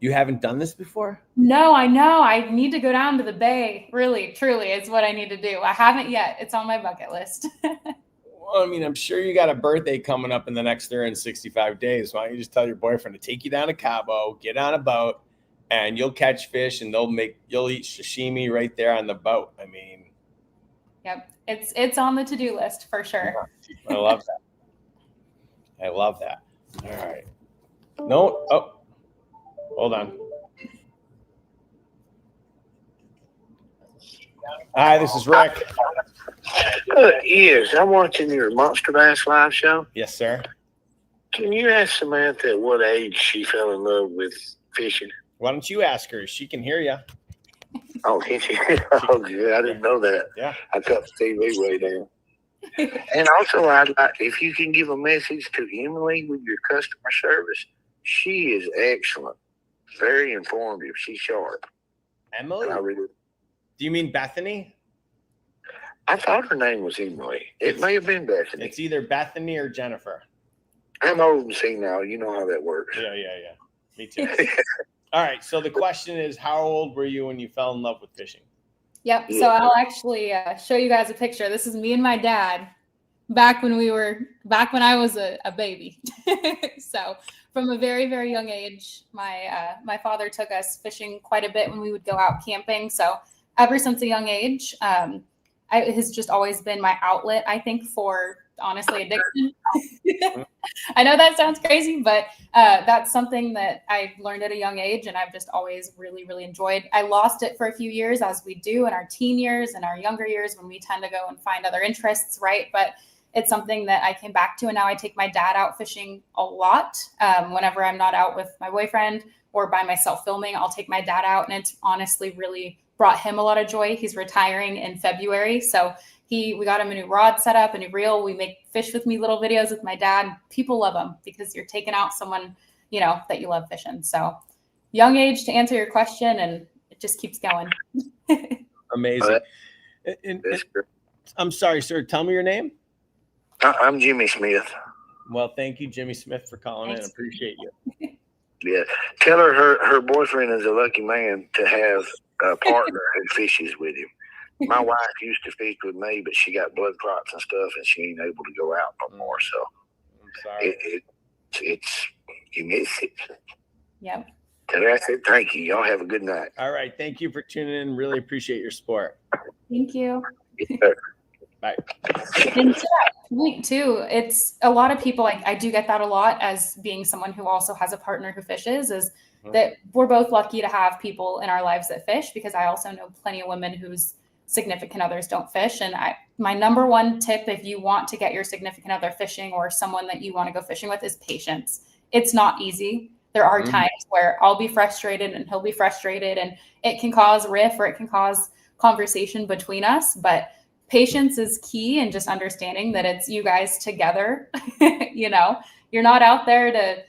done this before? No, I know. I need to go down to the bay. Really, truly, it's what I need to do. I haven't yet. It's on my bucket list. Well, I mean, I'm sure you got a birthday coming up in the next 365 days. Why don't you just tell your boyfriend to take you down to Cabo, get on a boat, and you'll catch fish, and you'll eat sashimi right there on the boat. I mean, yep, it's on the to-do list for sure. I love that. I love that. All right. No. Oh, hold on. Hi, this is Rick. Yes, I'm watching your Monster Bass live show. Yes, sir. Can you ask Samantha at what age she fell in love with fishing? Why don't you ask her? She can hear you. Oh, oh, good. I didn't know that. Yeah. I cut the TV way down. And also, I'd like if you can give a message to Emily with your customer service. She is excellent, very informative. She's sharp. Emily? Do you mean Bethany? I thought her name was Emily. It may have been Bethany. It's either Bethany or Jennifer. I'm old and senile. You know how that works. Yeah. Me too. All right. So the question is, how old were you when you fell in love with fishing? Yep. Yeah. So I'll actually show you guys a picture. This is me and my dad back when I was a baby. So from a very, very young age, my father took us fishing quite a bit when we would go out camping. So ever since a young age, it has just always been my outlet, I think, for honestly addiction. I know that sounds crazy, but that's something that I learned at a young age, and I've just always really, really enjoyed. I lost it for a few years, as we do in our teen years and our younger years when we tend to go and find other interests, right? But it's something that I came back to, and now I take my dad out fishing a lot. Whenever I'm not out with my boyfriend or by myself filming, I'll take my dad out, and it's honestly really brought him a lot of joy. He's retiring in February, so we got him a new rod set up, a new reel. We make fish with me little videos with my dad. People love them because you're taking out someone, that you love fishing. So young age to answer your question, and it just keeps going. Amazing. I'm sorry, sir. Tell me your name. I'm Jimmy Smith. Well, thank you, Jimmy Smith, for calling in. I appreciate you. Yeah. Tell her boyfriend is a lucky man to have a partner who fishes with him. My wife used to fish with me, but she got blood clots and stuff, and she ain't able to go out no more. So I'm sorry. It's you miss it. Yep. So that's it. Thank you. Y'all have a good night. All right. Thank you for tuning in. Really appreciate your support. Thank you. Yes, sir. Bye. And to that point too, it's a lot of people, I do get that a lot as being someone who also has a partner who fishes, is that we're both lucky to have people in our lives that fish, because I also know plenty of women whose significant others don't fish. And my number one tip, if you want to get your significant other fishing or someone that you want to go fishing with, is patience. It's not easy. There are times where I'll be frustrated and he'll be frustrated, and it can cause riff or it can cause conversation between us. But patience is key, and just understanding that it's you guys together. You're not out there to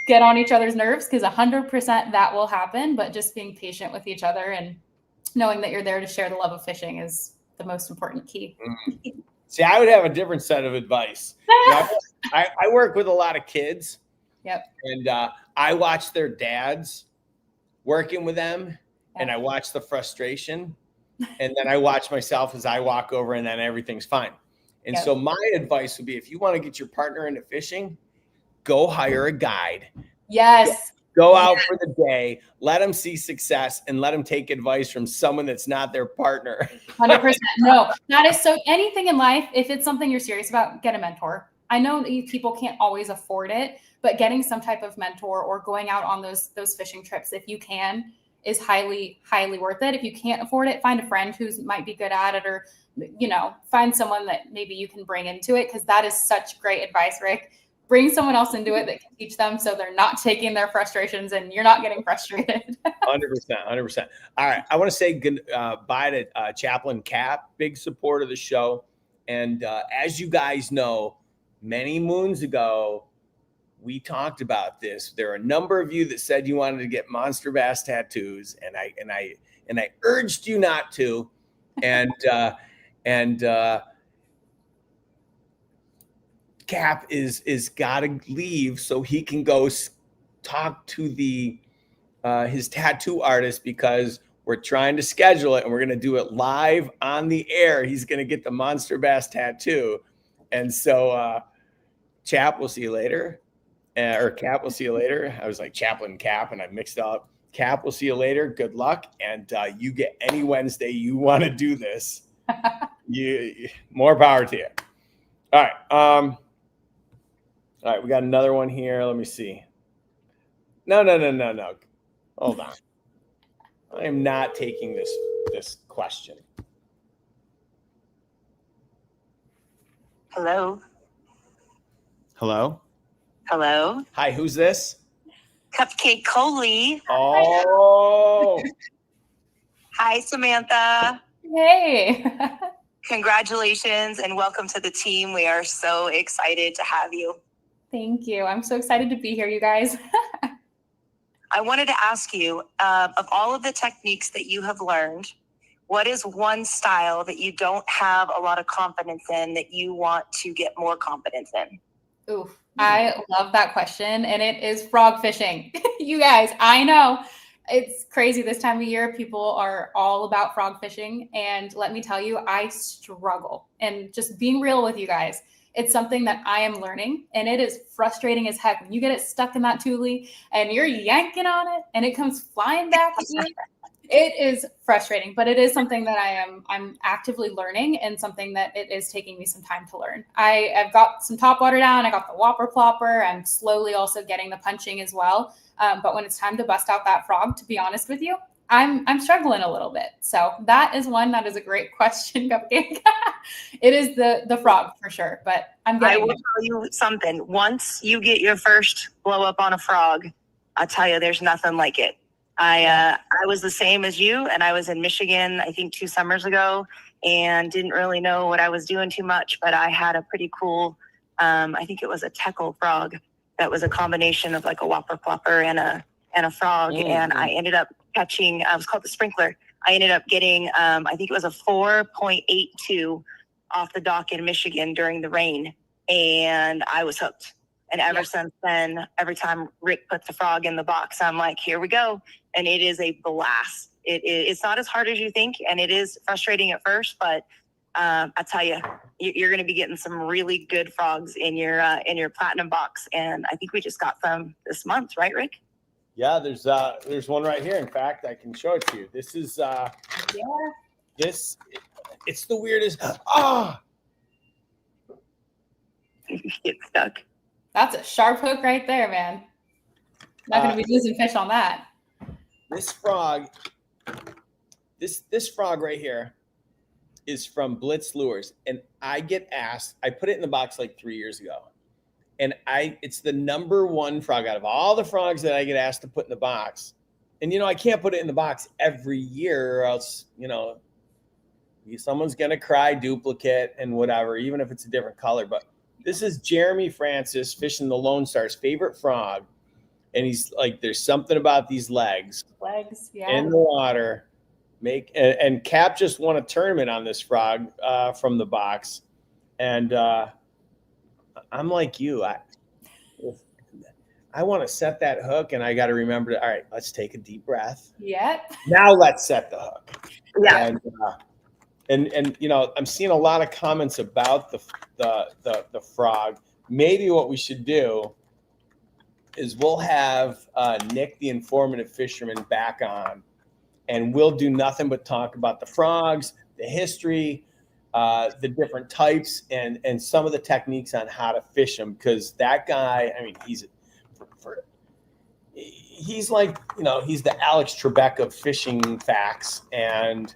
get on each other's nerves, because 100% that will happen. But just being patient with each other and knowing that you're there to share the love of fishing is the most important key. See, I would have a different set of advice. I work with a lot of kids. Yep. And I watch their dads working with them, and I watch the frustration, and then I watch myself as I walk over, and then everything's fine. And so my advice would be, if you want to get your partner into fishing, go hire a guide. Yes. Go out for the day, let them see success, and let them take advice from someone that's not their partner. 100%. No, that is so. Anything in life, if it's something you're serious about, get a mentor. I know people can't always afford it, but getting some type of mentor or going out on those fishing trips, if you can, is highly, highly worth it. If you can't afford it, find a friend who might be good at it, or, find someone that maybe you can bring into it, because that is such great advice, Rick. Bring someone else into it that can teach them, so they're not taking their frustrations and you're not getting frustrated. 100%. All right. I want to say goodbye to Chaplain Cap, big support of the show. And as you guys know, many moons ago, we talked about this. There are a number of you that said you wanted to get monster bass tattoos, and I urged you not to. And Cap is got to leave so he can go talk to his tattoo artist, because we're trying to schedule it, and we're going to do it live on the air. He's going to get the monster bass tattoo. And so Chap, we'll see you later. Or Cap, we'll see you later. I was like Chaplain Cap, and I mixed up. Cap, we'll see you later. Good luck. And you get any Wednesday you want to do this. More power to you. All right. All right, we got another one here. Let me see. No. Hold on. I am not taking this question. Hello. Hello? Hello. Hi, who's this? Cupcake Coley. Oh, Hi, Samantha. Hey. Congratulations and welcome to the team. We are so excited to have you. Thank you. I'm so excited to be here, you guys. I wanted to ask you, of all of the techniques that you have learned, what is one style that you don't have a lot of confidence in that you want to get more confidence in? Oof. I love that question, and it is frog fishing. You guys, I know it's crazy this time of year. People are all about frog fishing, and let me tell you, I struggle. And just being real with you guys, it's something that I am learning, and it is frustrating as heck when you get it stuck in that tule and you're yanking on it and it comes flying back at you. It is frustrating, but it is something that I'm actively learning, and something that it is taking me some time to learn. I've got some top water down. I got the whopper plopper. I'm slowly also getting the punching as well. But when it's time to bust out that frog, to be honest with you, I'm struggling a little bit. So that is one. That is a great question, Cupcake. It is the frog for sure, but I will tell you something. Once you get your first blow up on a frog, I'll tell you, there's nothing like it. I was the same as you, and I was in Michigan, I think 2 summers ago, and didn't really know what I was doing too much, but I had a pretty cool, I think it was a teckle frog that was a combination of like a whopper plopper and a frog, and I ended up catching, it was called the Sprinkler. I ended up getting, I think it was a 4.82 off the dock in Michigan during the rain, and I was hooked. And ever since then, every time Rick puts the frog in the box, I'm like, here we go. And it is a blast. It's not as hard as you think, and it is frustrating at first, but I tell you, you're going to be getting some really good frogs in your platinum box. And I think we just got some this month, right, Rick? yeah. There's one right here. In fact, I can show it to you. This is it's the weirdest. Get stuck. That's a sharp hook right there, man. Not going to be losing fish on that. This frog, this frog right here is from Blitz Lures, and I get asked. I put it in the box like 3 years ago, and it's the #1 frog out of all the frogs that I get asked to put in the box. And I can't put it in the box every year, or else someone's gonna cry duplicate and whatever, even if it's a different color. But this is Jeremy Francis fishing the Lone Star's favorite frog. And he's like, there's something about these legs in the water. And Cap just won a tournament on this frog from the box. And I'm like you. I want to set that hook, and I got to remember all right, let's take a deep breath. Yep. Now let's set the hook. Yeah. And I'm seeing a lot of comments about the frog. Maybe what we should do is we'll have Nick, the informative fisherman, back on, and we'll do nothing but talk about the frogs, the history, the different types, and some of the techniques on how to fish them. Because that guy, I mean, he's like, he's the Alex Trebek of fishing facts, and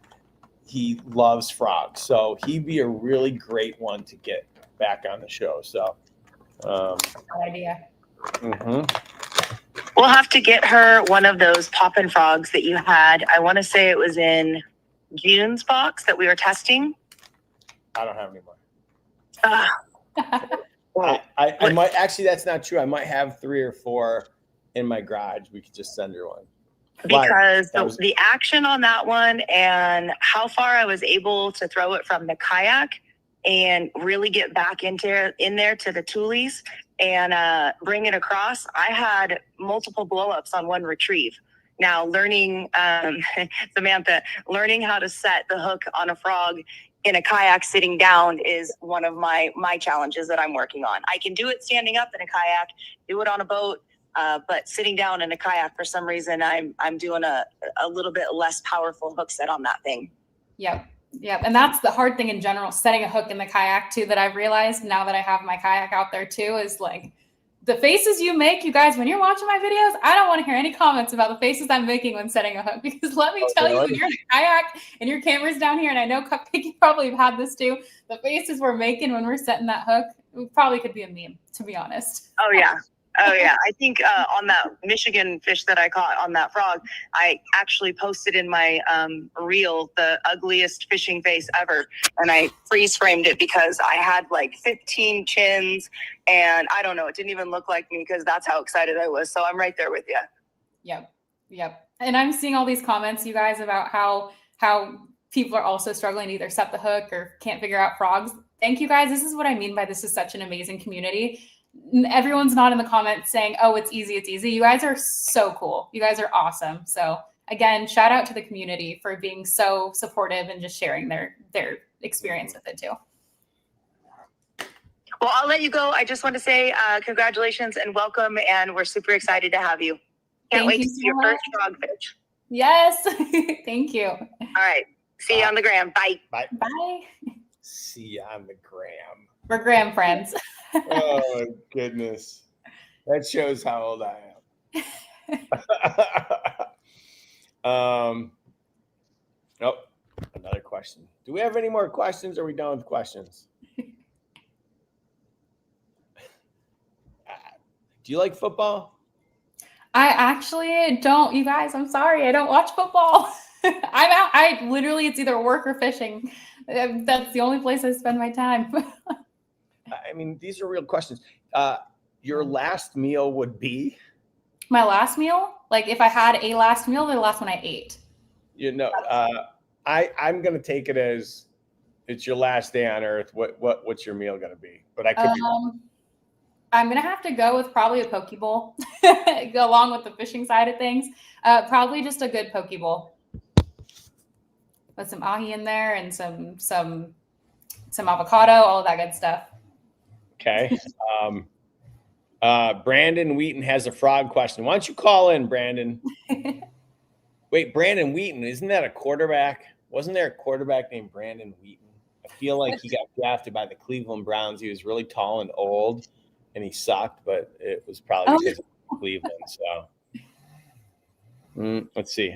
he loves frogs. So he'd be a really great one to get back on the show. So, good idea. We'll have to get her one of those poppin' frogs that you had. I want to say it was in June's box that we were testing. I don't have any more. I might actually. That's not true. I might have 3 or 4 in my garage. We could just send her one. Because the action on that one and how far I was able to throw it from the kayak and really get back in there to the tules and bring it across, I had multiple blowups on one retrieve. Now, learning, Samantha, learning how to set the hook on a frog in a kayak sitting down is one of my challenges that I'm working on. I can do it standing up in a kayak, do it on a boat, but sitting down in a kayak, for some reason, I'm doing a little bit less powerful hook set on that thing. Yep. And that's the hard thing in general, setting a hook in the kayak too, that I've realized now that I have my kayak out there too, is like the faces you make, you guys, when you're watching my videos, I don't want to hear any comments about the faces I'm making when setting a hook, because let me tell you, when you're in a kayak and your camera's down here, and I know Cupcake, you probably have had this too, the faces we're making when we're setting that hook, we probably could be a meme, to be honest. Oh yeah. Oh yeah, I think on that Michigan fish that I caught on that frog, I actually posted in my reel the ugliest fishing face ever, and I freeze framed it because I had like 15 chins, and I don't know, it didn't even look like me because that's how excited I was. So I'm right there with you. Yep. And I'm seeing all these comments, you guys, about how people are also struggling to either set the hook or can't figure out frogs. Thank you guys. This is what I mean by this is such an amazing community. Everyone's not in the comments saying, oh, it's easy. It's easy. You guys are so cool. You guys are awesome. So again, shout out to the community for being so supportive and just sharing their experience with it too. Well, I'll let you go. I just want to say congratulations and welcome. And we're super excited to have you. Can't wait to see your first frog fish. Yes. Thank you. All right. See you on the gram. Bye. Bye. Bye. See you on the gram. We're gram friends. Oh my goodness. That shows how old I am. Oh, another question. Do we have any more questions? Or are we done with questions? Do you like football? I actually don't, you guys. I'm sorry. I don't watch football. I'm out. It's either work or fishing. That's the only place I spend my time. I mean, these are real questions. Your last meal would be? My last meal? Like if I had a last meal, the last one I ate. You know, I'm going to take it as it's your last day on earth. What's your meal going to be? But I could be wrong. I'm going to have to go with probably a poke bowl, go along with the fishing side of things. Probably just a good poke bowl with some ahi in there and some avocado, all of that good stuff. Okay. Brandon Wheaton has a frog question. Why don't you call in, Brandon? Wait, Brandon Wheaton, isn't that a quarterback? Wasn't there a quarterback named Brandon Wheaton? I feel like he got drafted by the Cleveland Browns. He was really tall and old, and he sucked, but it was probably because of Cleveland. So let's see.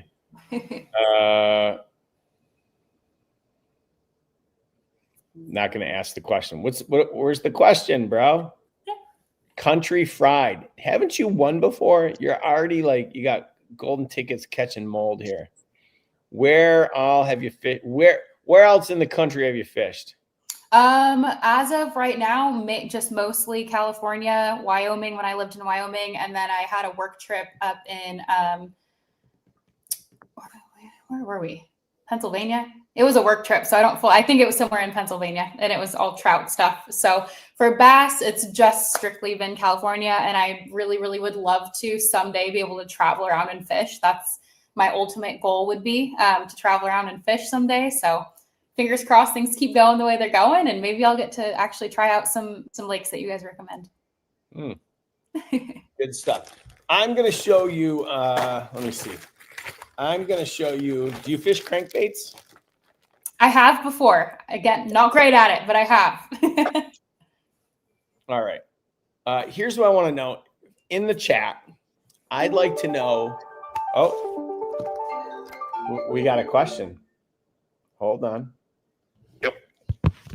Not going to ask the question. Where's the question, bro? Country Fried. Haven't you won before? You're already like, you got golden tickets catching mold here. Where all have you fished? Where else in the country have you fished? As of right now, just mostly California, Wyoming when I lived in Wyoming. And then I had a work trip up in, where were we? Pennsylvania. It was a work trip. So I think it was somewhere in Pennsylvania and it was all trout stuff. So for bass, it's just strictly been California. And I really, really would love to someday be able to travel around and fish. That's my ultimate goal would be to travel around and fish someday. So fingers crossed things keep going the way they're going. And maybe I'll get to actually try out some lakes that you guys recommend. Good stuff. I'm going to show you, let me see. I'm going to show you, do you fish crankbaits? I have before. Again, not great at it, but I have. All right. Here's what I want to know. In the chat, I'd like to know. Oh, we got a question. Hold on. Yep.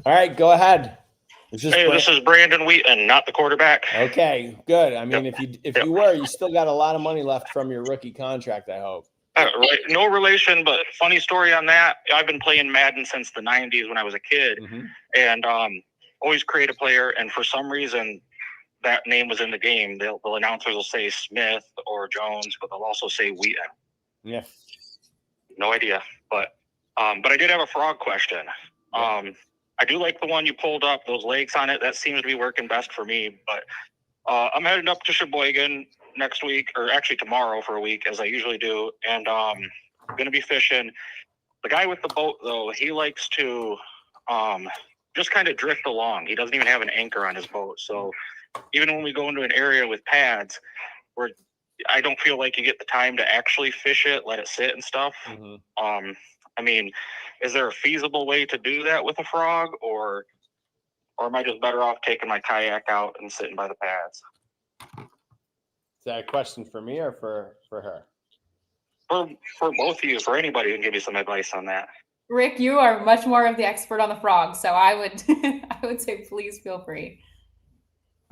All right, go ahead. This is Brandon Wheaton, not the quarterback. Okay, good. I mean, if you were, you still got a lot of money left from your rookie contract, I hope. Right. No relation, but funny story on that. I've been playing Madden since the 90s when I was a kid, and always create a player. And for some reason, that name was in the game. The announcers will say Smith or Jones, but they'll also say Wheaton. Yeah. No idea, but I did have a frog question. I do like the one you pulled up. Those legs on it, that seems to be working best for me. But I'm headed up to Sheboygan next week, or actually tomorrow for a week, as I usually do, and I'm going to be fishing. The guy with the boat, though, he likes to just kind of drift along. He doesn't even have an anchor on his boat, so even when we go into an area with pads where I don't feel like you get the time to actually fish it, let it sit and stuff. I mean, is there a feasible way to do that with a frog, or am I just better off taking my kayak out and sitting by the pads? Is that a question for me or for her? For both of you, for anybody who can give you some advice on that. Rick, you are much more of the expert on the frog, so I would I would say please feel free.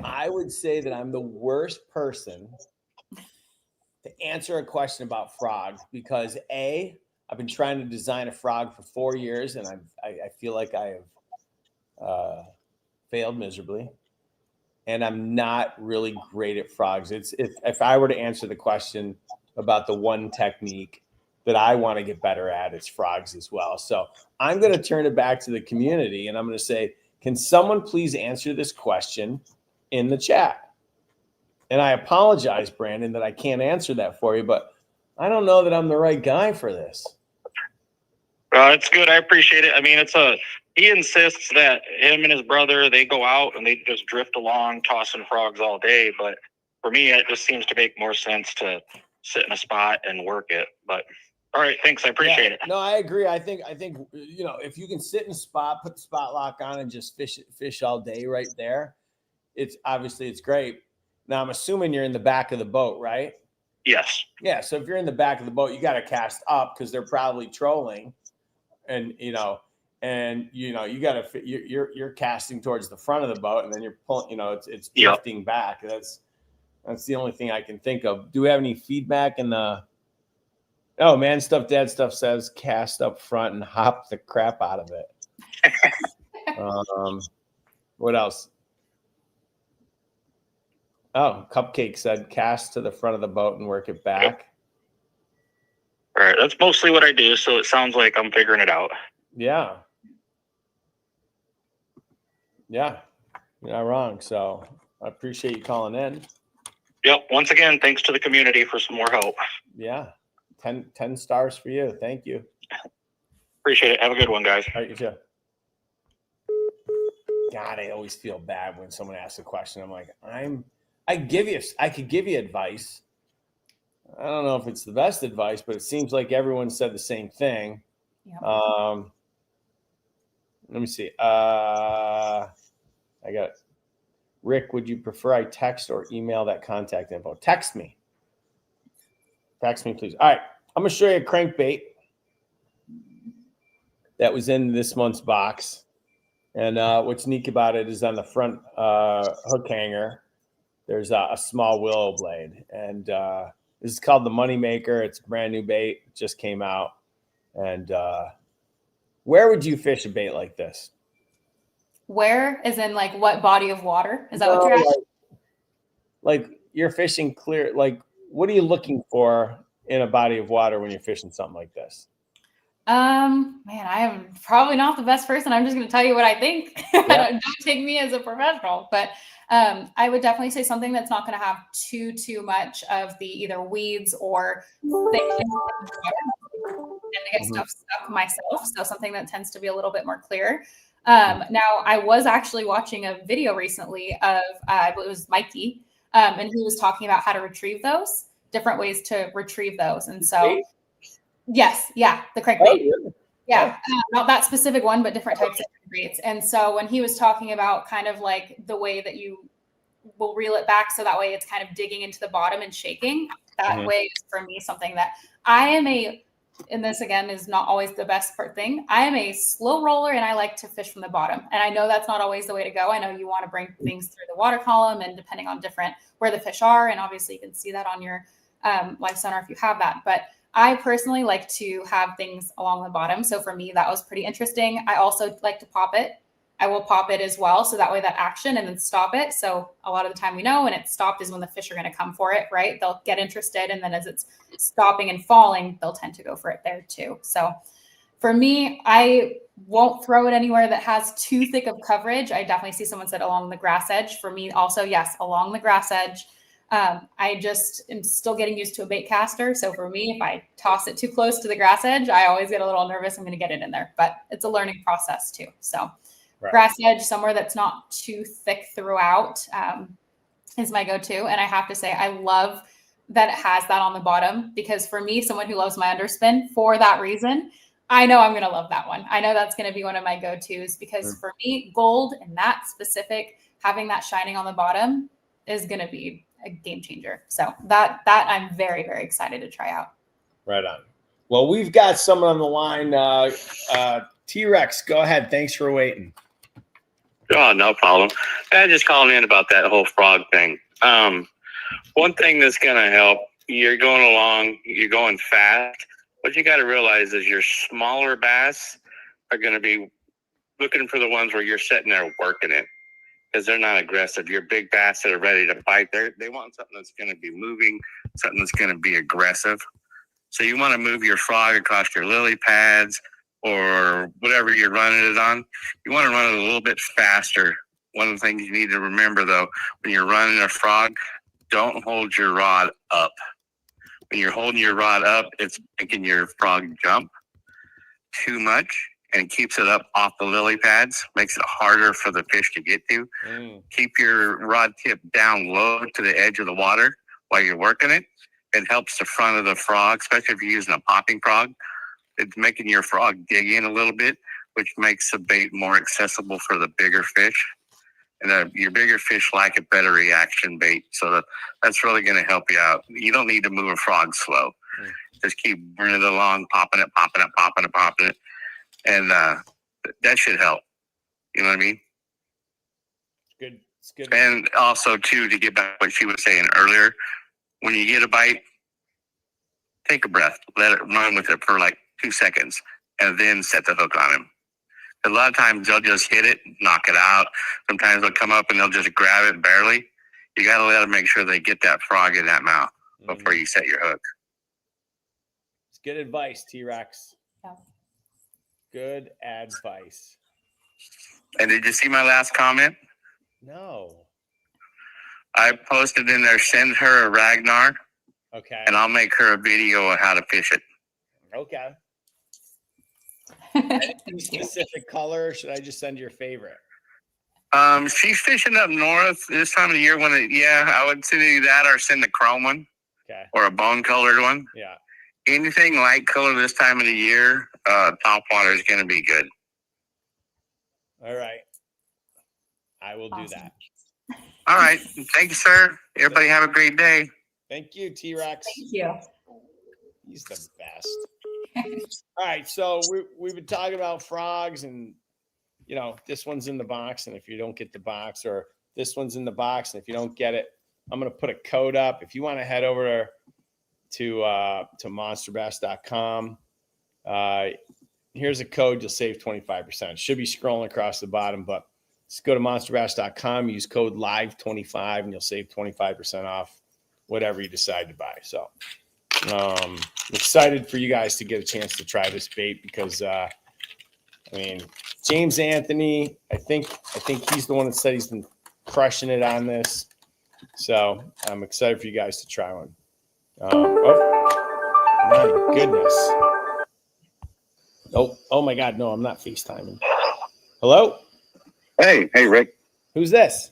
I would say that I'm the worst person to answer a question about frogs because I've been trying to design a frog for 4 years, and I feel like I have failed miserably, and I'm not really great at frogs. If I were to answer the question about the one technique that I want to get better at, it's frogs as well. So I'm going to turn it back to the community, and I'm going to say, can someone please answer this question in the chat? And I apologize, Brandon, that I can't answer that for you, but I don't know that I'm the right guy for this. It's good. I appreciate it. I mean, he insists that him and his brother, they go out and they just drift along, tossing frogs all day. But for me, it just seems to make more sense to sit in a spot and work it. But all right, thanks. I appreciate it. No, I agree. I think if you can sit in a spot, put the spot lock on, and just fish all day right there, it's great. Now I'm assuming you're in the back of the boat, right? Yes. Yeah. So if you're in the back of the boat, you got to cast up because they're probably trolling, and you got to you're casting towards the front of the boat, and then you're pulling. It's drifting back. That's the only thing I can think of. Do we have any feedback in the? Oh, man, Dad Stuff says cast up front and hop the crap out of it. What else? Oh, Cupcake said cast to the front of the boat and work it back. All right, that's mostly what I do, so it sounds like I'm figuring it out. Yeah. Yeah, you're not wrong. So I appreciate you calling in. Yep. Once again, thanks to the community for some more help. Yeah. 10 stars for you. Thank you. Appreciate it. Have a good one, guys. All right, you too. God, I always feel bad when someone asks a question. I'm like, I could give you advice. I don't know if it's the best advice, but it seems like everyone said the same thing. Yep. Let me see. I got Rick. Would you prefer I text or email that contact info? Text me. Text me, please. All right. I'm going to show you a crankbait that was in this month's box. And what's neat about it is on the front hook hanger, there's a small willow blade. And this is called the Moneymaker. It's a brand new bait. It just came out. And where would you fish a bait like this? Where? As in, like, what body of water? Is that what you're asking? Like you're fishing clear. Like, what are you looking for in a body of water when you're fishing something like this? Man, I am probably not the best person. I'm just going to tell you what I think. Yeah. Don't take me as a professional, but I would definitely say something that's not going to have too much of the either weeds or thickness and I get stuff stuck myself. So something that tends to be a little bit more clear. Now, I was actually watching a video recently of it was Mikey, and he was talking about how to retrieve those, different ways to retrieve those. And so, yes, yeah, the crankbait. Oh, really? Yeah, not that specific one, but different types of crankbaits. And so when he was talking about kind of like the way that you will reel it back, so that way it's kind of digging into the bottom and shaking, that way is for me something that I am and this again is not always the best part thing. I am a slow roller and I like to fish from the bottom. And I know that's not always the way to go. I know you want to bring things through the water column and depending on where the fish are. And obviously you can see that on your live sonar if you have that. But I personally like to have things along the bottom. So for me, that was pretty interesting. I also like to pop it. I will pop it as well. So that way that action and then stop it. So a lot of the time we know when it's stopped is when the fish are going to come for it, right? They'll get interested. And then as it's stopping and falling, they'll tend to go for it there too. So for me, I won't throw it anywhere that has too thick of coverage. I definitely see someone said along the grass edge. For me also, yes, along the grass edge. I just am still getting used to a bait caster. So for me, if I toss it too close to the grass edge, I always get a little nervous. I'm going to get it in there, but it's a learning process too. So grass edge, somewhere that's not too thick throughout is my go-to. And I have to say, I love that it has that on the bottom because for me, someone who loves my underspin for that reason, I know I'm going to love that one. I know that's going to be one of my go-tos because for me, gold and that specific, having that shining on the bottom is going to be a game changer. So that I'm very, very excited to try out. Right on. Well, we've got someone on the line. T-Rex, go ahead. Thanks for waiting. Oh, no problem. I just calling in about that whole frog thing. One thing that's going to help, you're going along, you're going fast. What you got to realize is your smaller bass are going to be looking for the ones where you're sitting there working it, because they're not aggressive. Your big bass that are ready to bite, they want something that's going to be moving, something that's going to be aggressive. So you want to move your frog across your lily pads or whatever you're running it on. You want to run it a little bit faster. One of the things you need to remember, though, when you're running a frog, don't hold your rod up. When you're holding your rod up, it's making your frog jump too much and keeps it up off the lily pads, makes it harder for the fish to get to. Keep your rod tip down low to the edge of the water while you're working it. It helps the front of the frog, especially if you're using a popping frog. It's making your frog dig in a little bit, which makes the bait more accessible for the bigger fish. And your bigger fish like a better reaction bait. So that's really going to help you out. You don't need to move a frog slow. Just keep burning it along, popping it, popping it, popping it, popping it. And that should help. You know what I mean? Good. It's good. And also, too, to get back to what she was saying earlier, when you get a bite, take a breath. Let it run with it for like 2 seconds, and then set the hook on him. A lot of times they'll just hit it, knock it out. Sometimes they'll come up and they'll just grab it barely. You got to let them make sure they get that frog in that mouth before you set your hook. It's good advice, T-Rex. Yeah. Good advice. And did you see my last comment? No. I posted in there, send her a Ragnar, Okay. and I'll make her a video of how to fish it. Okay. Thank you. Specific color? Or should I just send your favorite? She's fishing up north this time of the year. I would send you that or send a chrome one. Okay. Or a bone colored one. Yeah. Anything light color this time of the year, top water is going to be good. All right. I will do Awesome. that. All right. Thank you, sir. Everybody have a great day. Thank you, T-Rex. Thank you. He's the best. All right. So we've been talking about frogs and, this one's in the box. And if you don't get the box, or this one's in the box, and if you don't get it, I'm going to put a code up. If you want to head over to monsterbass.com, here's a code. You'll save 25%. It should be scrolling across the bottom, but just go to monsterbass.com, use code LIVE25, and you'll save 25% off whatever you decide to buy. So I'm excited for you guys to get a chance to try this bait because, James Anthony, I think he's the one that said he's been crushing it on this. So I'm excited for you guys to try one. Oh, my goodness. Oh my God. No, I'm not FaceTiming. Hello? Hey, Rick. Who's this?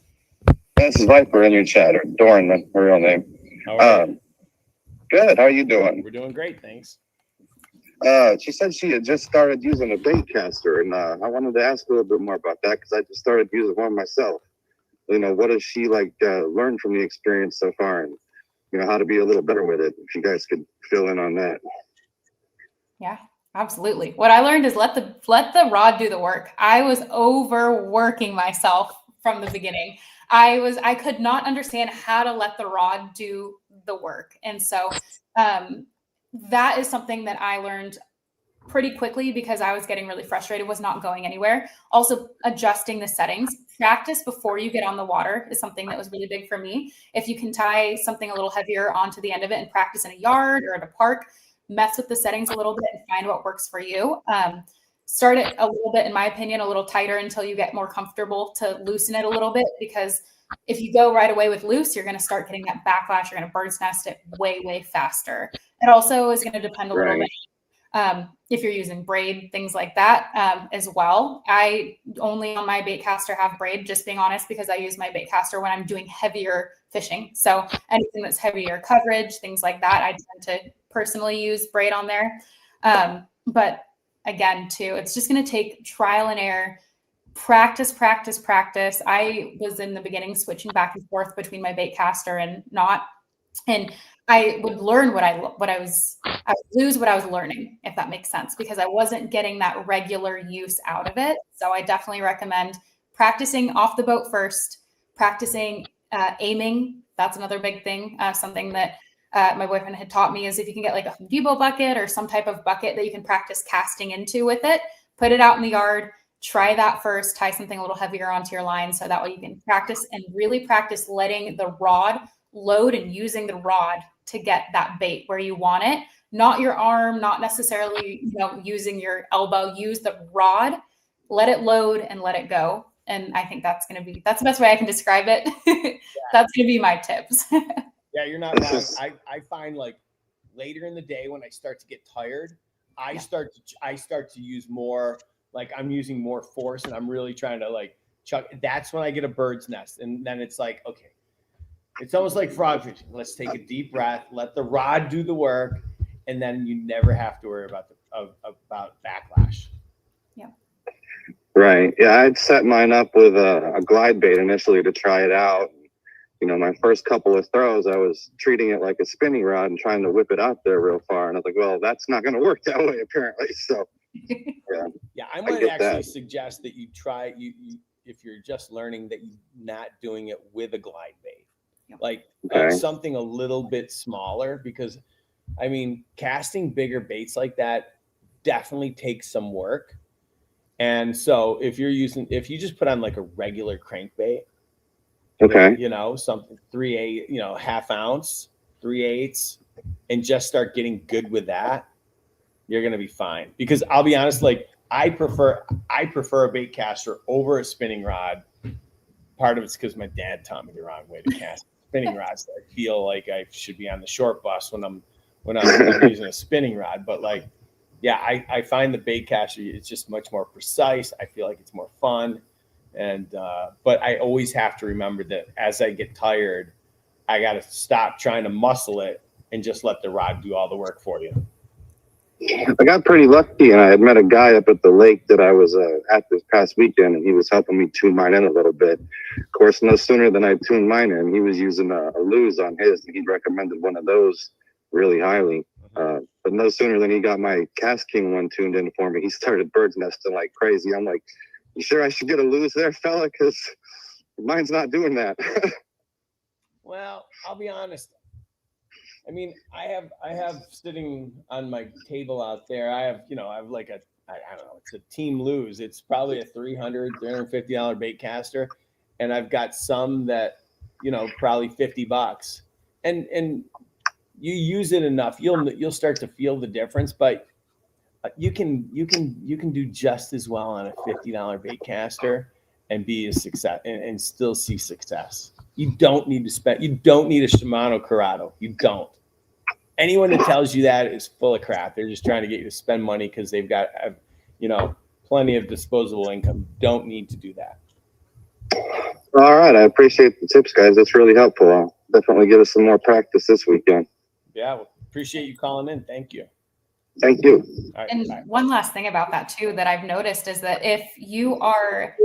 This is Viper in your chat, or Doran, her real name. How are you? Good. How are you doing? We're doing great. Thanks. She said she had just started using a bait caster, and I wanted to ask a little bit more about that because I just started using one myself. What has she learned from the experience so far, and how to be a little better with it? If you guys could fill in on that. Yeah, absolutely. What I learned is let the rod do the work. I was overworking myself from the beginning. I could not understand how to let the rod do the work. And so that is something that I learned pretty quickly because I was getting really frustrated, was not going anywhere. Also adjusting the settings. Practice before you get on the water is something that was really big for me. If you can tie something a little heavier onto the end of it and practice in a yard or at a park, mess with the settings a little bit and find what works for you. Start it a little bit, in my opinion, a little tighter until you get more comfortable to loosen it a little bit, because if you go right away with loose, you're going to start getting that backlash. You're going to bird's nest it way, way faster. It also is going to depend a little bit if you're using braid, things like that as well. I only on my bait caster have braid, just being honest, because I use my bait caster when I'm doing heavier fishing. So anything that's heavier coverage, things like that, I tend to personally use braid on there. But again, too, it's just going to take trial and error, practice. I was in the beginning switching back and forth between my bait caster and not, and I would learn I would lose what I was learning, if that makes sense, because I wasn't getting that regular use out of it. So I definitely recommend practicing off the boat first, practicing aiming. That's another big thing. Something that my boyfriend had taught me is if you can get like a Home Depot bucket or some type of bucket that you can practice casting into with it, put it out in the yard, try that first, tie something a little heavier onto your line. So that way you can practice and really practice letting the rod load and using the rod to get that bait where you want it, not your arm, not necessarily, using your elbow, use the rod, let it load and let it go. And I think that's the best way I can describe it. That's going to be my tips. Yeah, you're not wrong. I find like later in the day when I start to get tired, I start to use more, like I'm using more force and I'm really trying to like chuck. That's when I get a bird's nest. And then it's like, okay, it's almost like frog fishing. Let's take a deep breath, let the rod do the work, and then you never have to worry about about backlash. Yeah. Right. Yeah, I'd set mine up with a glide bait initially to try it out. My first couple of throws, I was treating it like a spinning rod and trying to whip it out there real far. And I was like, well, that's not going to work that way, apparently. So, yeah, I might actually suggest that you try, if you're just learning, that you're not doing it with a glide bait. Like something a little bit smaller, because I mean, casting bigger baits like that definitely takes some work. And so if you just put on like a regular crankbait, something 3/8, half ounce, 3/8, and just start getting good with that, you're going to be fine. Because I'll be honest, like I prefer a bait caster over a spinning rod. Part of it's because my dad taught me the wrong way to cast spinning rods. So I feel like I should be on the short bus when I'm using a spinning rod. But like, yeah, I find the bait caster, it's just much more precise. I feel like it's more fun. And but I always have to remember that as I get tired, I got to stop trying to muscle it and just let the rod do all the work for you. I got pretty lucky, and I had met a guy up at the lake that I was at this past weekend, and he was helping me tune mine in a little bit. Of course, no sooner than I tuned mine in, he was using a lose on his, and he recommended one of those really highly. But no sooner than he got my Cast King one tuned in for me, he started bird's nesting like crazy. I'm like, you sure I should get a lose there, fella? Because mine's not doing that. Well, I'll be honest. I mean, I have sitting on my table out there, I have like I don't know, it's a Team Lose. It's probably a $350 bait caster. And I've got some that, probably $50. And you use it enough, you'll start to feel the difference, but you can do just as well on a $50 bait caster and be a success and still see success. You don't need a Shimano Corrado. You don't. Anyone that tells you that is full of crap. They're just trying to get you to spend money because they've got, plenty of disposable income. Don't need to do that. All right. I appreciate the tips, guys. That's really helpful. I'll definitely give us some more practice this weekend. Yeah. Well, appreciate you calling in. Thank you. Thank you. All right, and bye. One last thing about that too that I've noticed is that if you are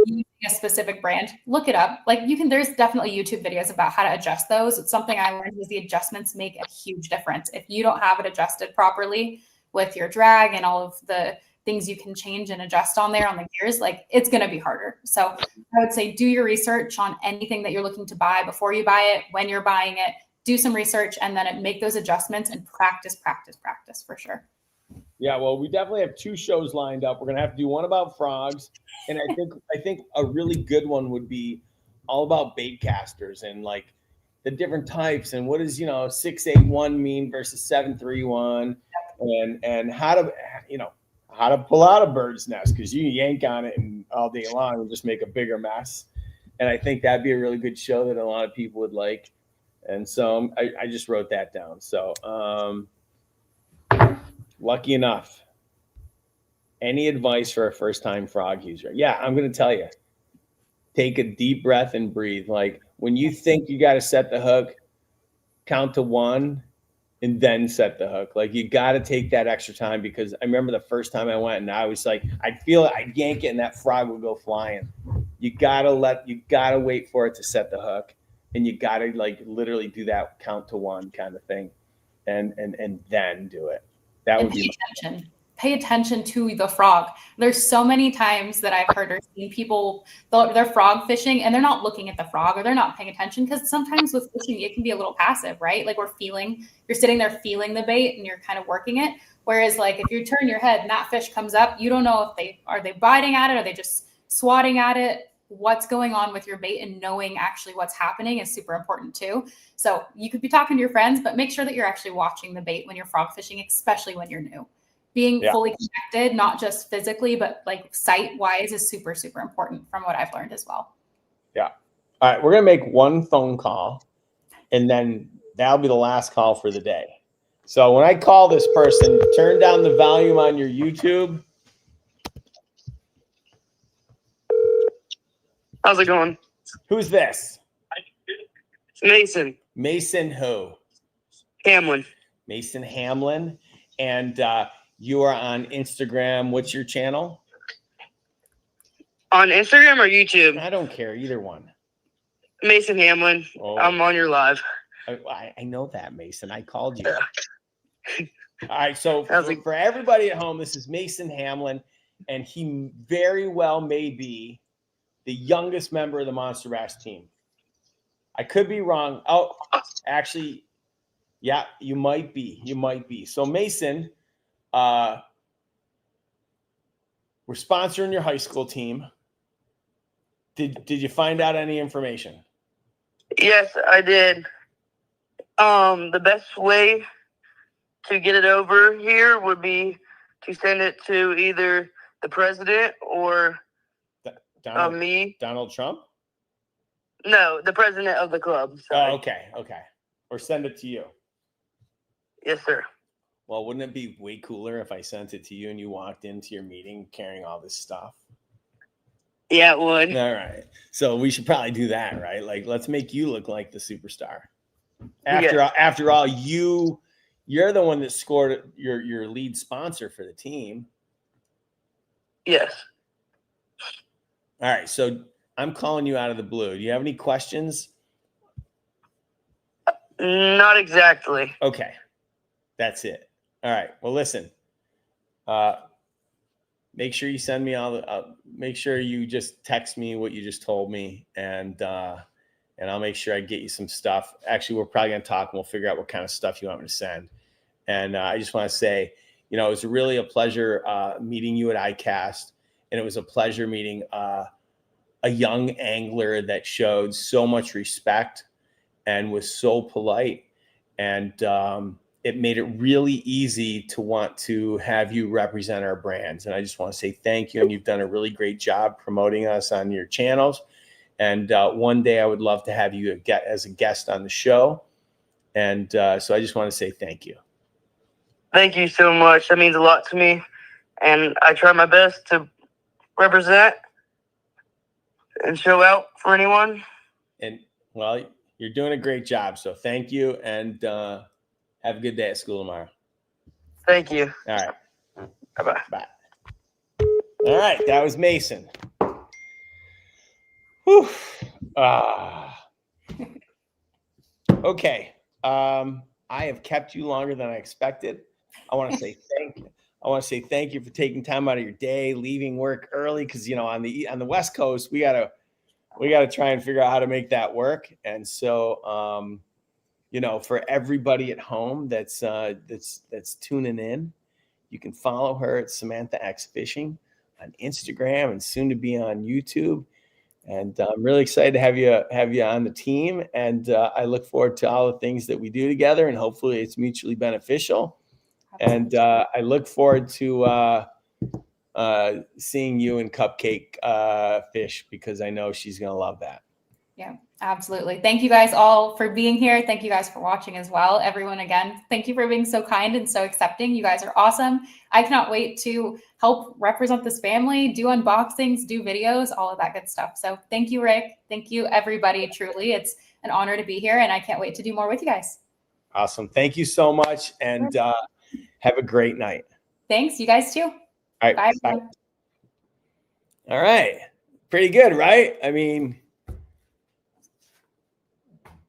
using a specific brand, look it up. Like there's definitely YouTube videos about how to adjust those. It's something I learned was the adjustments make a huge difference. If you don't have it adjusted properly with your drag and all of the things you can change and adjust on there on the gears, like it's going to be harder. So I would say do your research on anything that you're looking to buy before you buy it, when you're buying it. Do some research and then make those adjustments and practice for sure. Yeah, well, we definitely have 2 shows lined up. We're gonna have to do one about frogs, and I think a really good one would be all about bait casters and like the different types and what does 681 mean versus 731, and how to pull out a bird's nest, because you yank on it and all day long and just make a bigger mess. And I think that'd be a really good show that a lot of people would like. And so I just wrote that down. So lucky enough. Any advice for a first-time frog user? Yeah, I'm going to tell you. Take a deep breath and breathe. Like when you think you got to set the hook, count to 1 and then set the hook. Like you got to take that extra time, because I remember the first time I went and I was like, I'd feel it, I'd yank it and that frog would go flying. You got to wait for it to set the hook. And you got to like literally do that count to 1 kind of thing, and then do it. That would be attention. pay attention to the frog. There's so many times that I've heard or seen people, they're frog fishing and they're not looking at the frog or they're not paying attention, because sometimes with fishing, it can be a little passive, right? Like you're sitting there feeling the bait and you're kind of working it. Whereas like if you turn your head and that fish comes up, you don't know if are they biting at it? Are they just swatting at it? What's going on with your bait, and knowing actually what's happening is super important too. So you could be talking to your friends, but make sure that you're actually watching the bait when you're frog fishing, especially when you're new. Being fully connected, not just physically, but like sight wise, is super, super important from what I've learned as well. Yeah. All right. We're going to make one phone call and then that'll be the last call for the day. So when I call this person, turn down the volume on your YouTube. How's it going? Who's this? Mason. Mason who? Hamlin. Mason Hamlin. And you are on Instagram. What's your channel? On Instagram or YouTube? I don't care. Either one. Mason Hamlin. Oh. I'm on your live. I know that, Mason. I called you. All right. So for everybody at home, this is Mason Hamlin, and he very well may be the youngest member of the Monster Bass team. I could be wrong. Oh, actually, yeah, you might be. You might be. So Mason, we're sponsoring your high school team. Did you find out any information? Yes, I did. The best way to get it over here would be to send it to either the president or me. Donald Trump? No, the president of the club. Sorry. Oh, okay. Okay. Or send it to you. Yes, sir. Well, wouldn't it be way cooler if I sent it to you and you walked into your meeting carrying all this stuff? Yeah, it would. All right. So we should probably do that, right? Like, let's make you look like the superstar. After all, you're the one that scored your lead sponsor for the team. Yes. All right. So I'm calling you out of the blue. Do you have any questions? Not exactly. Okay. That's it. All right. Well, listen, make sure you send me all the, make sure you just text me what you just told me, and I'll make sure I get you some stuff. Actually, we're probably going to talk and we'll figure out what kind of stuff you want me to send. And I just want to say, it was really a pleasure meeting you at ICAST, and it was a pleasure meeting a young angler that showed so much respect and was so polite. And it made it really easy to want to have you represent our brands. And I just want to say thank you. And you've done a really great job promoting us on your channels. And one day I would love to have you as a guest on the show. And so I just want to say thank you. Thank you so much. That means a lot to me. And I try my best to represent and show out for anyone. And, well, you're doing a great job. So thank you. And have a good day at school tomorrow. Thank you. All right. Bye-bye. Bye. All right. That was Mason. Whew. Okay. I have kept you longer than I expected. I want to say thank you. I want to say thank you for taking time out of your day, leaving work early, because on the West Coast we gotta try and figure out how to make that work. And so for everybody at home that's tuning in, you can follow her at Samantha X Fishing on Instagram and soon to be on YouTube. And I'm really excited to have you on the team. And I look forward to all the things that we do together, and hopefully it's mutually beneficial. And I look forward to seeing you and Cupcake fish, because I know she's going to love that. Yeah, absolutely. Thank you guys all for being here. Thank you guys for watching as well. Everyone, again, thank you for being so kind and so accepting. You guys are awesome. I cannot wait to help represent this family, do unboxings, do videos, all of that good stuff. So thank you, Rick. Thank you, everybody. Truly, it's an honor to be here, and I can't wait to do more with you guys. Awesome. Thank you so much, and have a great night. Thanks. You guys too. All right. Bye. Bye. All right. Pretty good, right? I mean,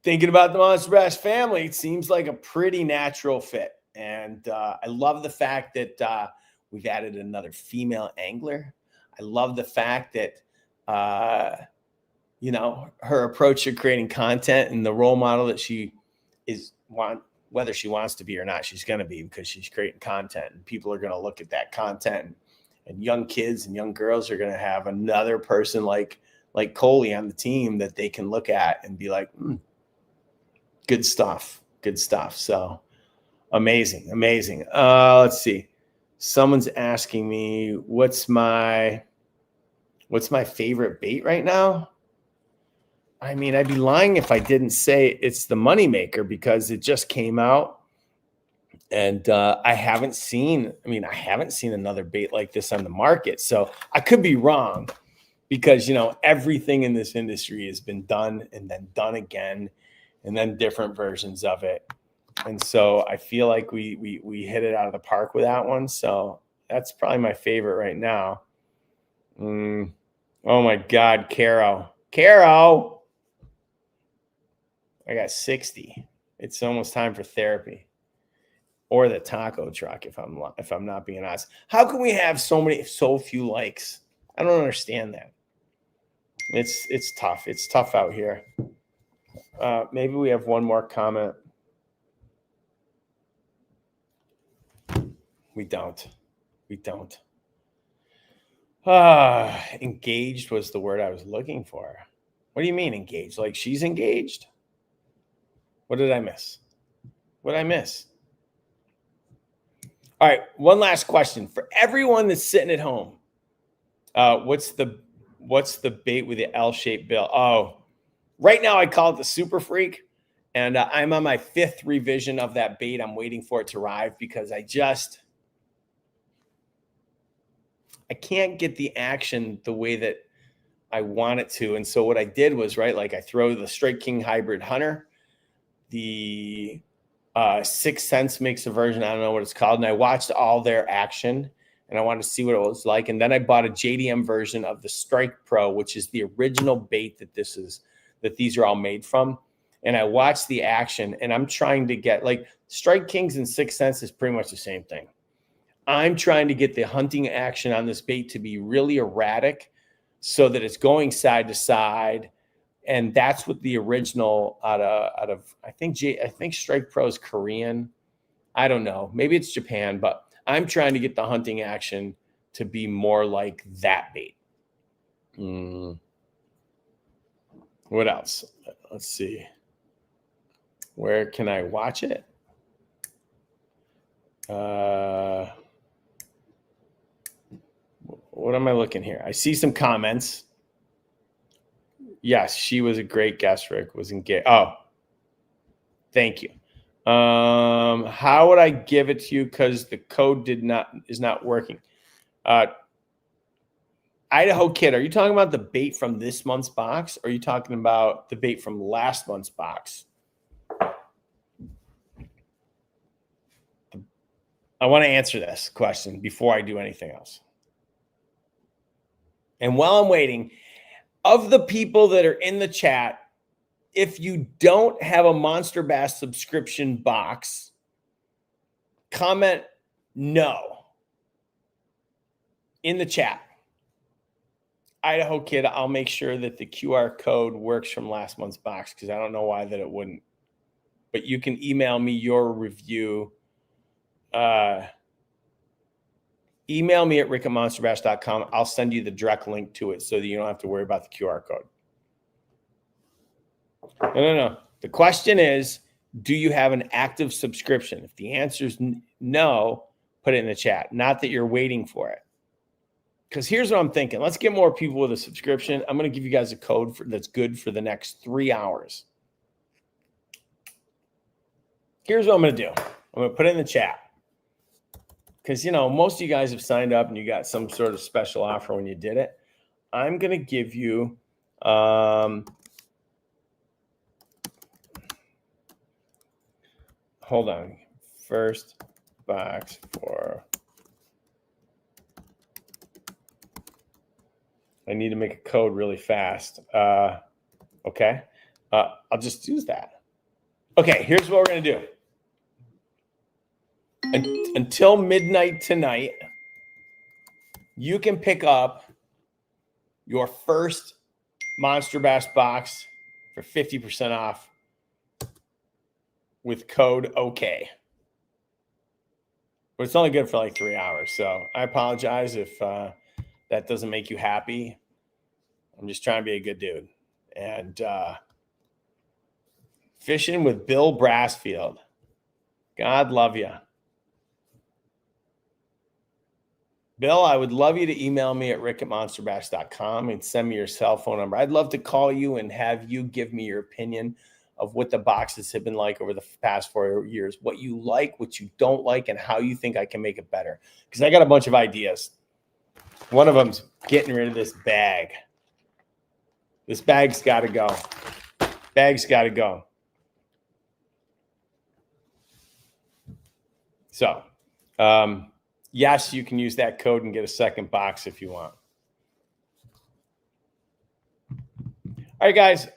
thinking about the Monster Bass family, it seems like a pretty natural fit. And I love the fact that We've added another female angler. I love the fact that, you know, her approach to creating content and the role model that she is, whether she wants to be or not, she's going to be, because she's creating content and people are going to look at that content, and young kids and young girls are going to have another person like Coley on the team that they can look at and be like, good stuff. So amazing. Let's see. Someone's asking me, what's my favorite bait right now? I mean, I'd be lying if I didn't say it's the moneymaker, because it just came out, and I haven't seen another bait like this on the market. So I could be wrong, because, you know, everything in this industry has been done and then done again, and then different versions of it. And so I feel like we hit it out of the park with that one. So that's probably my favorite right now. Oh my God, Caro. I got 60. It's almost time for therapy, or the taco truck. If I'm not being honest, how can we have so few likes? I don't understand that. It's tough. It's tough out here. Maybe we have one more comment. We don't. Engaged was the word I was looking for. What do you mean engaged? Like she's engaged? What did I miss? All right, one last question for everyone that's sitting at home. What's the bait with the L-shaped bill? Oh, right now I call it the Super Freak, and I'm on my 5th revision of that bait. I'm waiting for it to arrive because I can't get the action the way that I want it to. And so what I did was, right, like I throw the Strike King Hybrid Hunter, the 6 Sense makes a version, I don't know what it's called, and I watched all their action and I wanted to see what it was like. And then I bought a JDM version of the Strike Pro, which is the original bait that these are all made from. And I watched the action, and I'm trying to get, like, Strike Kings and 6 Sense is pretty much the same thing. I'm trying to get the hunting action on this bait to be really erratic so that it's going side to side. And that's what the original out of I think Strike Pro is Korean. I don't know. Maybe it's Japan, but I'm trying to get the hunting action to be more like that bait. What else? Let's see. Where can I watch it? What am I looking here? I see some comments. Yes, she was a great guest. Rick was engaged. Oh, thank you. How would I give it to you? Because the code is not working. Idaho Kid, are you talking about the bait from this month's box? Or are you talking about the bait from last month's box? I want to answer this question before I do anything else. And while I'm waiting, of the people that are in the chat, if you don't have a Monster Bass subscription box, comment no in the chat. Idaho Kid, I'll make sure that the QR code works from last month's box, because I don't know why that it wouldn't. But you can email me your review. Email me at rick@monsterbass.com. I'll send you the direct link to it so that you don't have to worry about the QR code. No. The question is, do you have an active subscription? If the answer is no, put it in the chat. Not that you're waiting for it. Because here's what I'm thinking. Let's get more people with a subscription. I'm going to give you guys a code that's good for the next 3 hours. Here's what I'm going to do. I'm going to put it in the chat. Because, you know, most of you guys have signed up and you got some sort of special offer when you did it. I'm going to give you hold on. First box for, I need to make a code really fast. Okay. I'll just use that. Okay, here's what we're going to do. Until midnight tonight, you can pick up your first Monster Bass box for 50% off with code OK. But it's only good for like 3 hours. So I apologize if that doesn't make you happy. I'm just trying to be a good dude. And fishing with Bill Brassfield. God love you. Bill, I would love you to email me at rick@monsterbass.com and send me your cell phone number. I'd love to call you and have you give me your opinion of what the boxes have been like over the past 4 years, what you like, what you don't like, and how you think I can make it better. Because I got a bunch of ideas. One of them's getting rid of this bag. This bag's got to go. Bag's got to go. So, yes, you can use that code and get a second box if you want. All right, guys.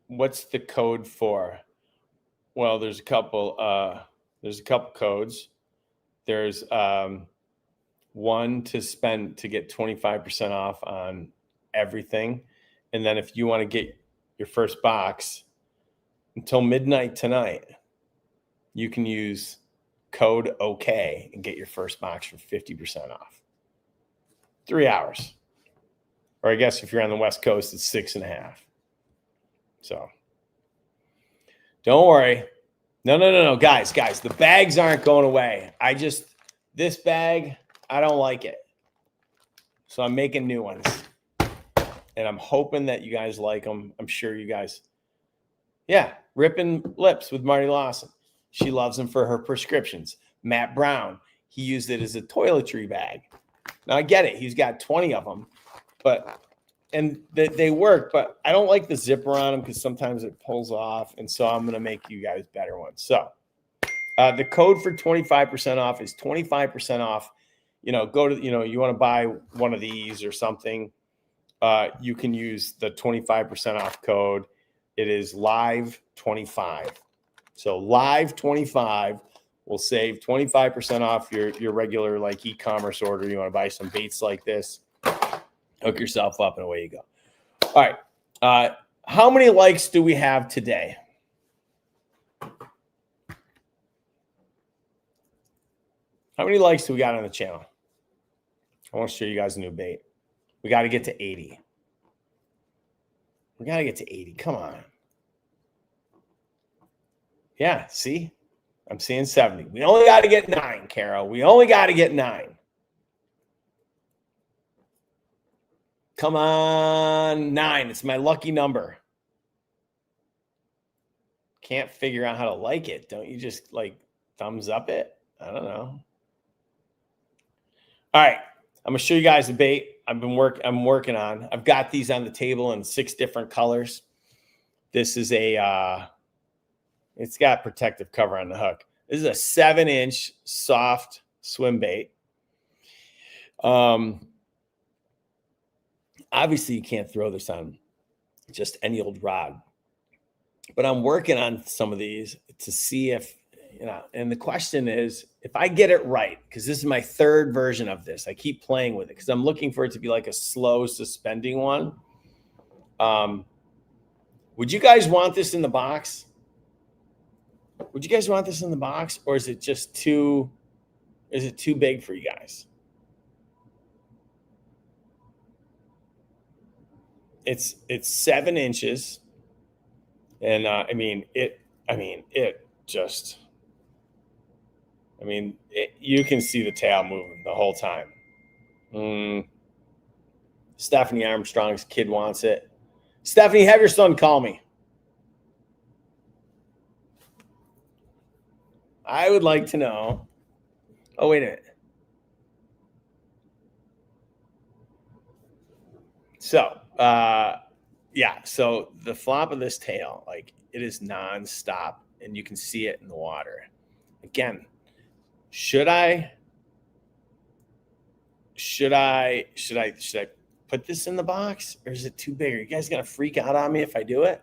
What's the code for? Well, there's a couple codes. There's one to get 25% off on everything. And then if you want to get your first box until midnight tonight, you can use code OK and get your first box for 50% off. 3 hours. Or I guess if you're on the West Coast, it's 6.5. So don't worry. No. Guys, the bags aren't going away. This bag, I don't like it. So I'm making new ones. And I'm hoping that you guys like them. I'm sure you guys. Yeah, Ripping Lips with Marty Lawson. She loves them for her prescriptions. Matt Brown, he used it as a toiletry bag. Now I get it. He's got 20 of them, and they work, but I don't like the zipper on them because sometimes it pulls off. And so I'm going to make you guys better ones. So the code for 25% off is 25% off. Go to, you want to buy one of these or something. You can use the 25% off code. It is live 25. So live 25 will save 25% off your regular like e-commerce order. You want to buy some baits like this, hook yourself up and away you go. All right. How many likes do we have today? How many likes do we got on the channel? I want to show you guys a new bait. We got to get to 80. We got to get to 80. Come on. Yeah, see? I'm seeing 70. We only got to get 9, Carol. We only got to get 9. Come on, 9. It's my lucky number. Can't figure out how to like it. Don't you just like thumbs up it? I don't know. All right. I'm going to show you guys the bait I'm working on. I've got these on the table in 6 different colors. This is it's got protective cover on the hook. This is a 7-inch soft swim bait. Obviously you can't throw this on just any old rod, but I'm working on some of these to see if, and the question is, if I get it right, because this is my 3rd version of this, I keep playing with it because I'm looking for it to be like a slow suspending one. Would you guys want this in the box? Would you guys want this in the box, or is it just too big for you guys? It's 7 inches. And you can see the tail moving the whole time. Stephanie Armstrong's kid wants it. Stephanie, have your son call me. I would like to know. Oh, wait a minute. So, yeah. So the flop of this tail, like it is nonstop, and you can see it in the water. Again, should I put this in the box, or is it too big? Are you guys gonna freak out on me if I do it?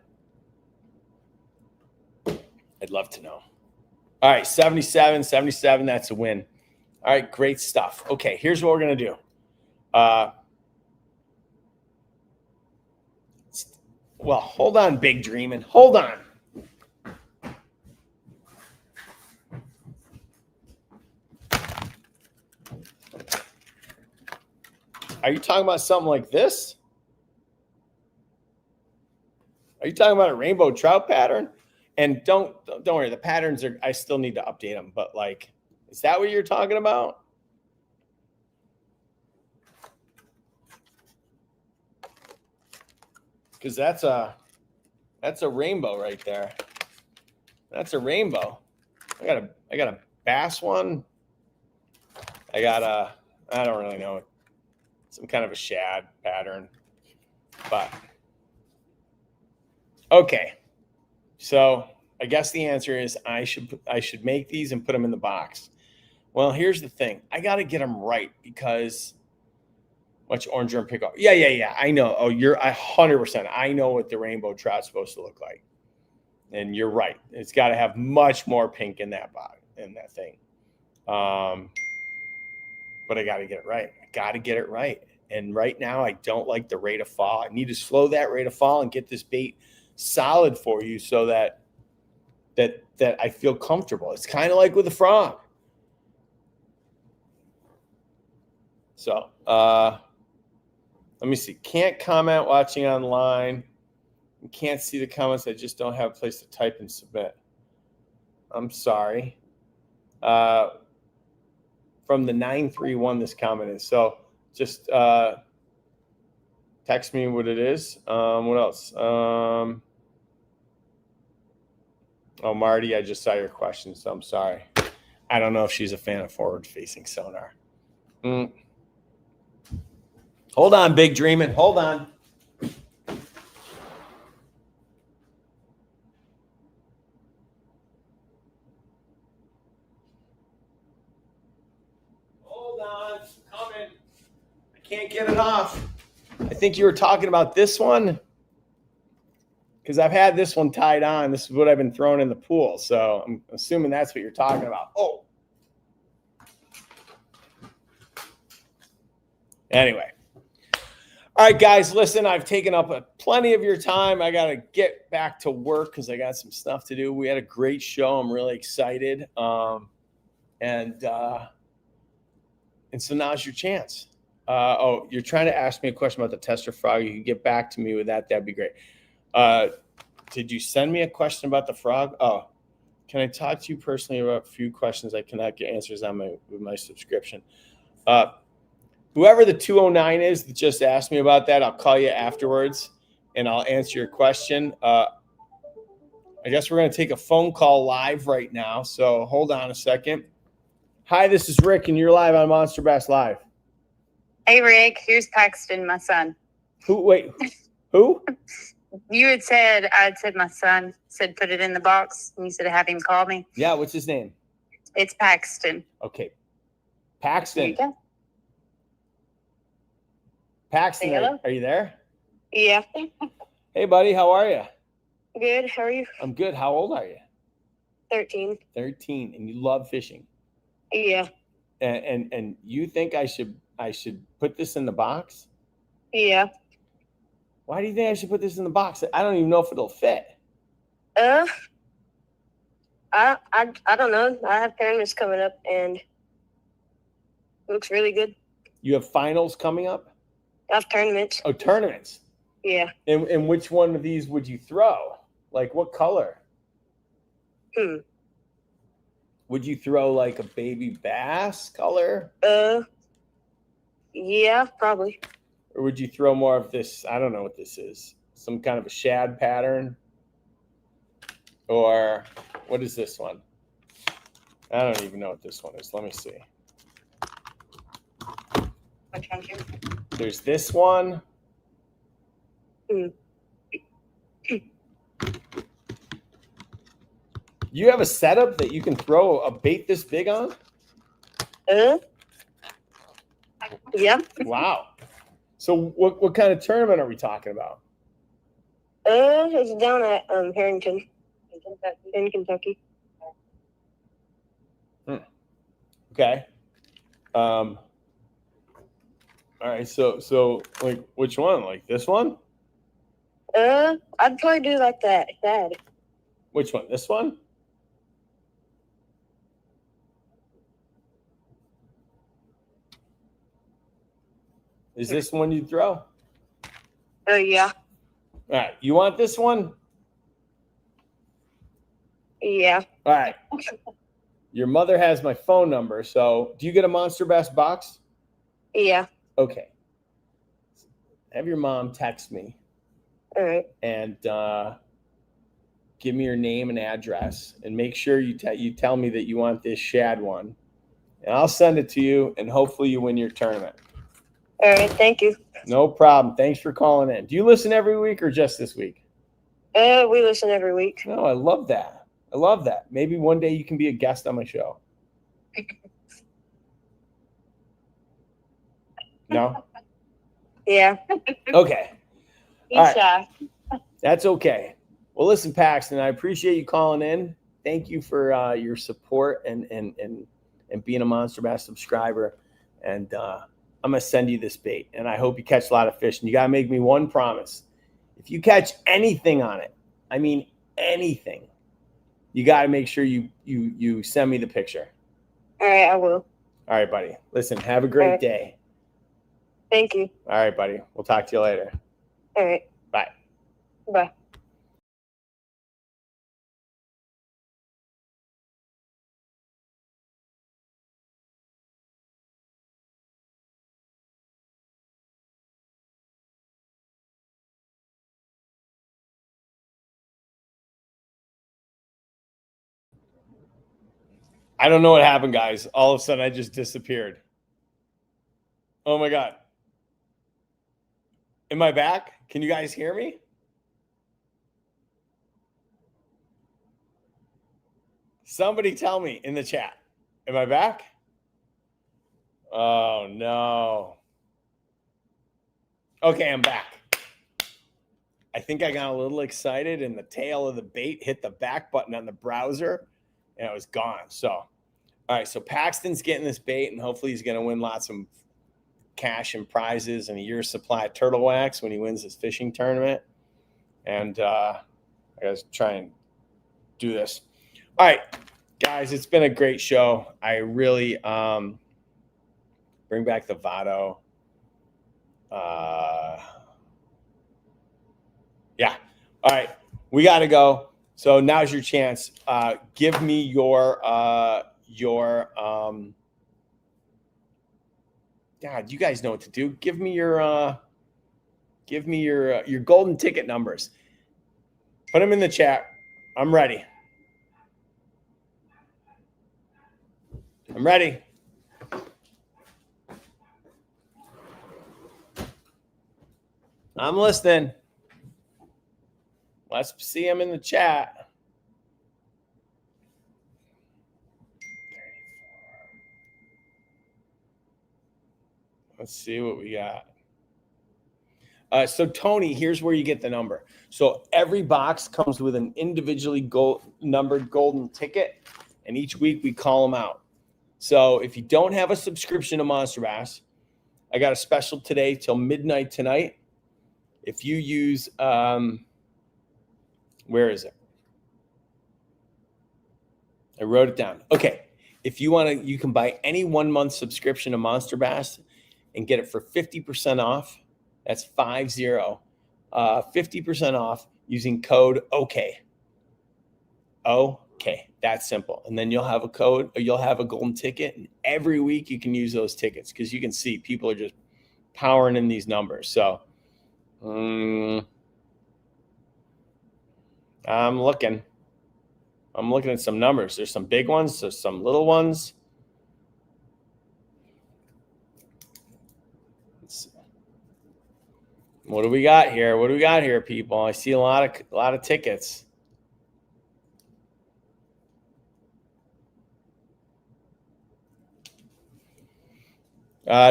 I'd love to know. All right, 77, that's a win. All right, great stuff. Okay, here's what we're going to do. Well, hold on, Big Dreamin'. Hold on. Are you talking about something like this? Are you talking about a rainbow trout pattern? And don't worry, the patterns are, I still need to update them, but like, is that what you're talking about? Because that's a rainbow right there. That's a rainbow. I got a bass one. I don't really know, some kind of a shad pattern, but okay. So I guess the answer is I should make these and put them in the box. Well, here's the thing. I got to get them right because much oranger and pick up. Yeah. I know. Oh, you're 100%. I know what the rainbow trout's supposed to look like. And you're right. It's got to have much more pink in that box, in that thing. But I got to get it right. I got to get it right. And right now I don't like the rate of fall. I need to slow that rate of fall and get this bait solid for you so that I feel comfortable. It's kind of like with a frog. So, let me see. Can't comment watching online. Can't see the comments. I just don't have a place to type and submit. I'm sorry. From the 931, this comment is. So just text me what it is. What else? Oh, Marty, I just saw your question, so I'm sorry. I don't know if she's a fan of forward-facing sonar. Hold on, Big Dreamin'. Hold on. Hold on. It's coming. I can't get it off. I think you were talking about this one because I've had this one tied on. This is what I've been throwing in the pool. So I'm assuming that's what you're talking about. Oh. Anyway. All right, guys, listen, I've taken up plenty of your time. I got to get back to work because I got some stuff to do. We had a great show. I'm really excited. And so now's your chance. Oh, you're trying to ask me a question about the tester frog. You can get back to me with that. That'd be great. Did you send me a question about the frog? Oh, can I talk to you personally about a few questions I cannot get answers on with my subscription? Whoever the 209 is that just asked me about that, I'll call you afterwards and I'll answer your question. I guess we're going to take a phone call live right now. So hold on a second. Hi, this is Rick and you're live on Monster Bass Live. Hey, Rick, here's Paxton, my son. Wait, who? You had said, I'd said my son said put it in the box and you said have him call me. Yeah, what's his name? It's Paxton. Okay. Paxton. There you go. Paxton, Hey, hello? are you there? Yeah. Hey, buddy, how are you? Good. How are you? I'm good. How old are you? 13. 13, and you love fishing. Yeah. And you think I should put this in the box? Yeah. Why do you think I should put this in the box? I don't even know if it'll fit. I don't know. I have tournaments coming up and it looks really good. You have finals coming up? I have tournaments. Oh, tournaments. Yeah. And which one of these would you throw? Like what color? Would you throw like a baby bass color? Yeah, probably. Or would you throw more of this? I don't know what this is. Some kind of a shad pattern? Or what is this one? I don't even know what this one is. Let me see. Which one? There's this one. You have a setup that you can throw a bait this big on? Yeah. Wow. So what kind of tournament are we talking about? It's down at Harrington in Kentucky. Okay. All right. So like, which one? Like this one? I'd probably do like that. Dad. Which one? This one? Is this one you throw? Oh, yeah. All right. You want this one? Yeah. All right. Your mother has my phone number. So do you get a Monster Bass box? Yeah. Okay. Have your mom text me. All right. And give me your name and address. And make sure you tell me that you want this shad one. And I'll send it to you. And hopefully you win your tournament. All right. Thank you. No problem. Thanks for calling in. Do you listen every week or just this week? We listen every week. No, I love that. I love that. Maybe one day you can be a guest on my show. No? Yeah. Okay. He's All right. shy. That's okay. Well, listen, Paxton, I appreciate you calling in. Thank you for your support and being a Monster Bass subscriber. And I'm going to send you this bait. And I hope you catch a lot of fish. And you got to make me one promise. If you catch anything on it, I mean anything, you got to make sure you send me the picture. All right, I will. All right, buddy. Listen, have a great day. Thank you. All right, buddy. We'll talk to you later. All right. Bye. Bye. I don't know what happened, guys. All of a sudden, I just disappeared. Oh, my God. Am I back? Can you guys hear me? Somebody tell me in the chat. Am I back? Oh, no. Okay, I'm back. I think I got a little excited and the tail of the bait hit the back button on the browser and it was gone. So, all right. So Paxton's getting this bait and hopefully he's going to win lots of cash and prizes and a year's supply of turtle wax when he wins his fishing tournament. And I got to try and do this. All right, guys, it's been a great show. I really bring back the Vado. Yeah. All right. We got to go. So now's your chance. Give me your God, you guys know what to do. Give me your golden ticket numbers. Put them in the chat. I'm ready. I'm ready. I'm listening. Let's see them in the chat. Let's see what we got. So Tony, here's where you get the number. So every box comes with an individually numbered golden ticket, and each week we call them out. So if you don't have a subscription to Monster Bass, I got a special today till midnight tonight. If you use, where is it? I wrote it down. Okay. If you want to, you can buy any 1 month subscription to Monster Bass and get it for 50% off. That's 50%, 50% off using code OK. Okay. That's simple. And then you'll have a code, or you'll have a golden ticket. And every week you can use those tickets because you can see people are just powering in these numbers. So I'm looking at some numbers. There's some big ones. There's some little ones. Let's see. What do we got here? What do we got here, people? I see a lot of tickets.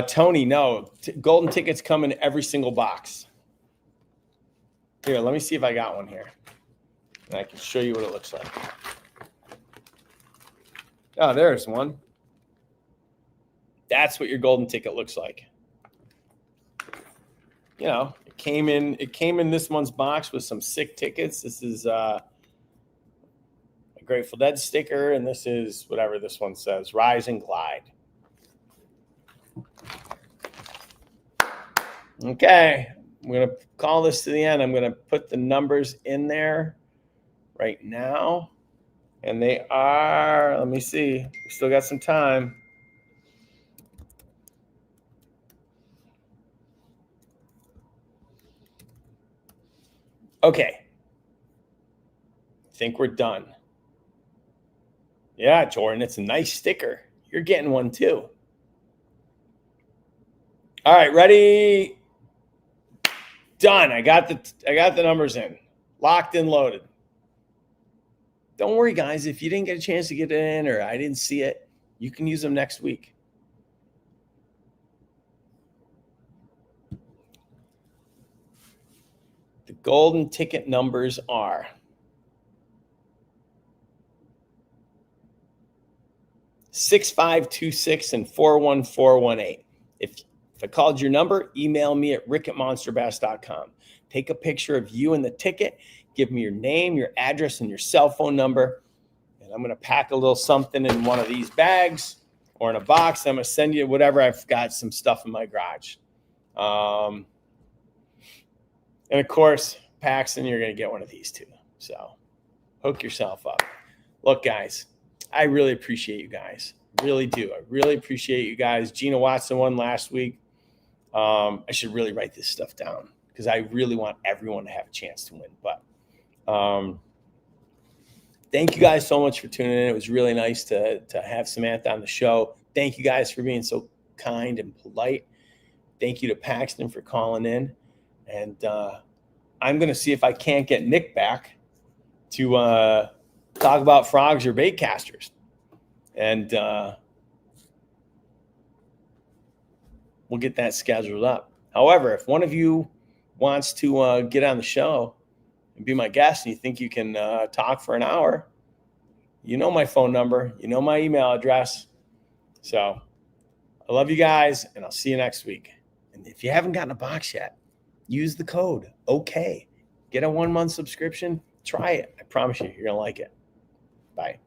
Tony, no. Golden tickets come in every single box. Here, let me see if I got one here. And I can show you what it looks like. Oh, there's one. That's what your golden ticket looks like. You know, it came in this month's box with some sick tickets. This is a Grateful Dead sticker, and this is whatever this one says, Rise and Glide. Okay, I'm going to call this to the end. I'm going to put the numbers in there right now. And they are, let me see, we still got some time. Okay. I think we're done. Yeah, Jordan, it's a nice sticker. You're getting one too. All right, ready? Done. I got the numbers in. Locked and loaded. Don't worry, guys. If you didn't get a chance to get it in or I didn't see it, you can use them next week. The golden ticket numbers are 6526 and 41418. If I called your number, email me at rick@monsterbass.com. Take a picture of you and the ticket. Give me your name, your address, and your cell phone number. And I'm going to pack a little something in one of these bags or in a box. I'm going to send you whatever. I've got some stuff in my garage. And, of course, Paxton, you're going to get one of these too. So hook yourself up. Look, guys, I really appreciate you guys. Really do. I really appreciate you guys. Gina Watson won last week. I should really write this stuff down because I really want everyone to have a chance to win. But thank you guys so much for tuning in. It was really nice to have Samantha on the show. Thank you guys for being so kind and polite. Thank you to Paxton for calling in. And I'm going to see if I can't get Nick back to talk about frogs or bait casters. And we'll get that scheduled up. However, if one of you wants to get on the show and be my guest and you think you can talk for an hour, you know my phone number, you know my email address. So I love you guys, and I'll see you next week. And if you haven't gotten a box yet, use the code OK. Get a 1-month subscription. Try it. I promise you, you're going to like it. Bye.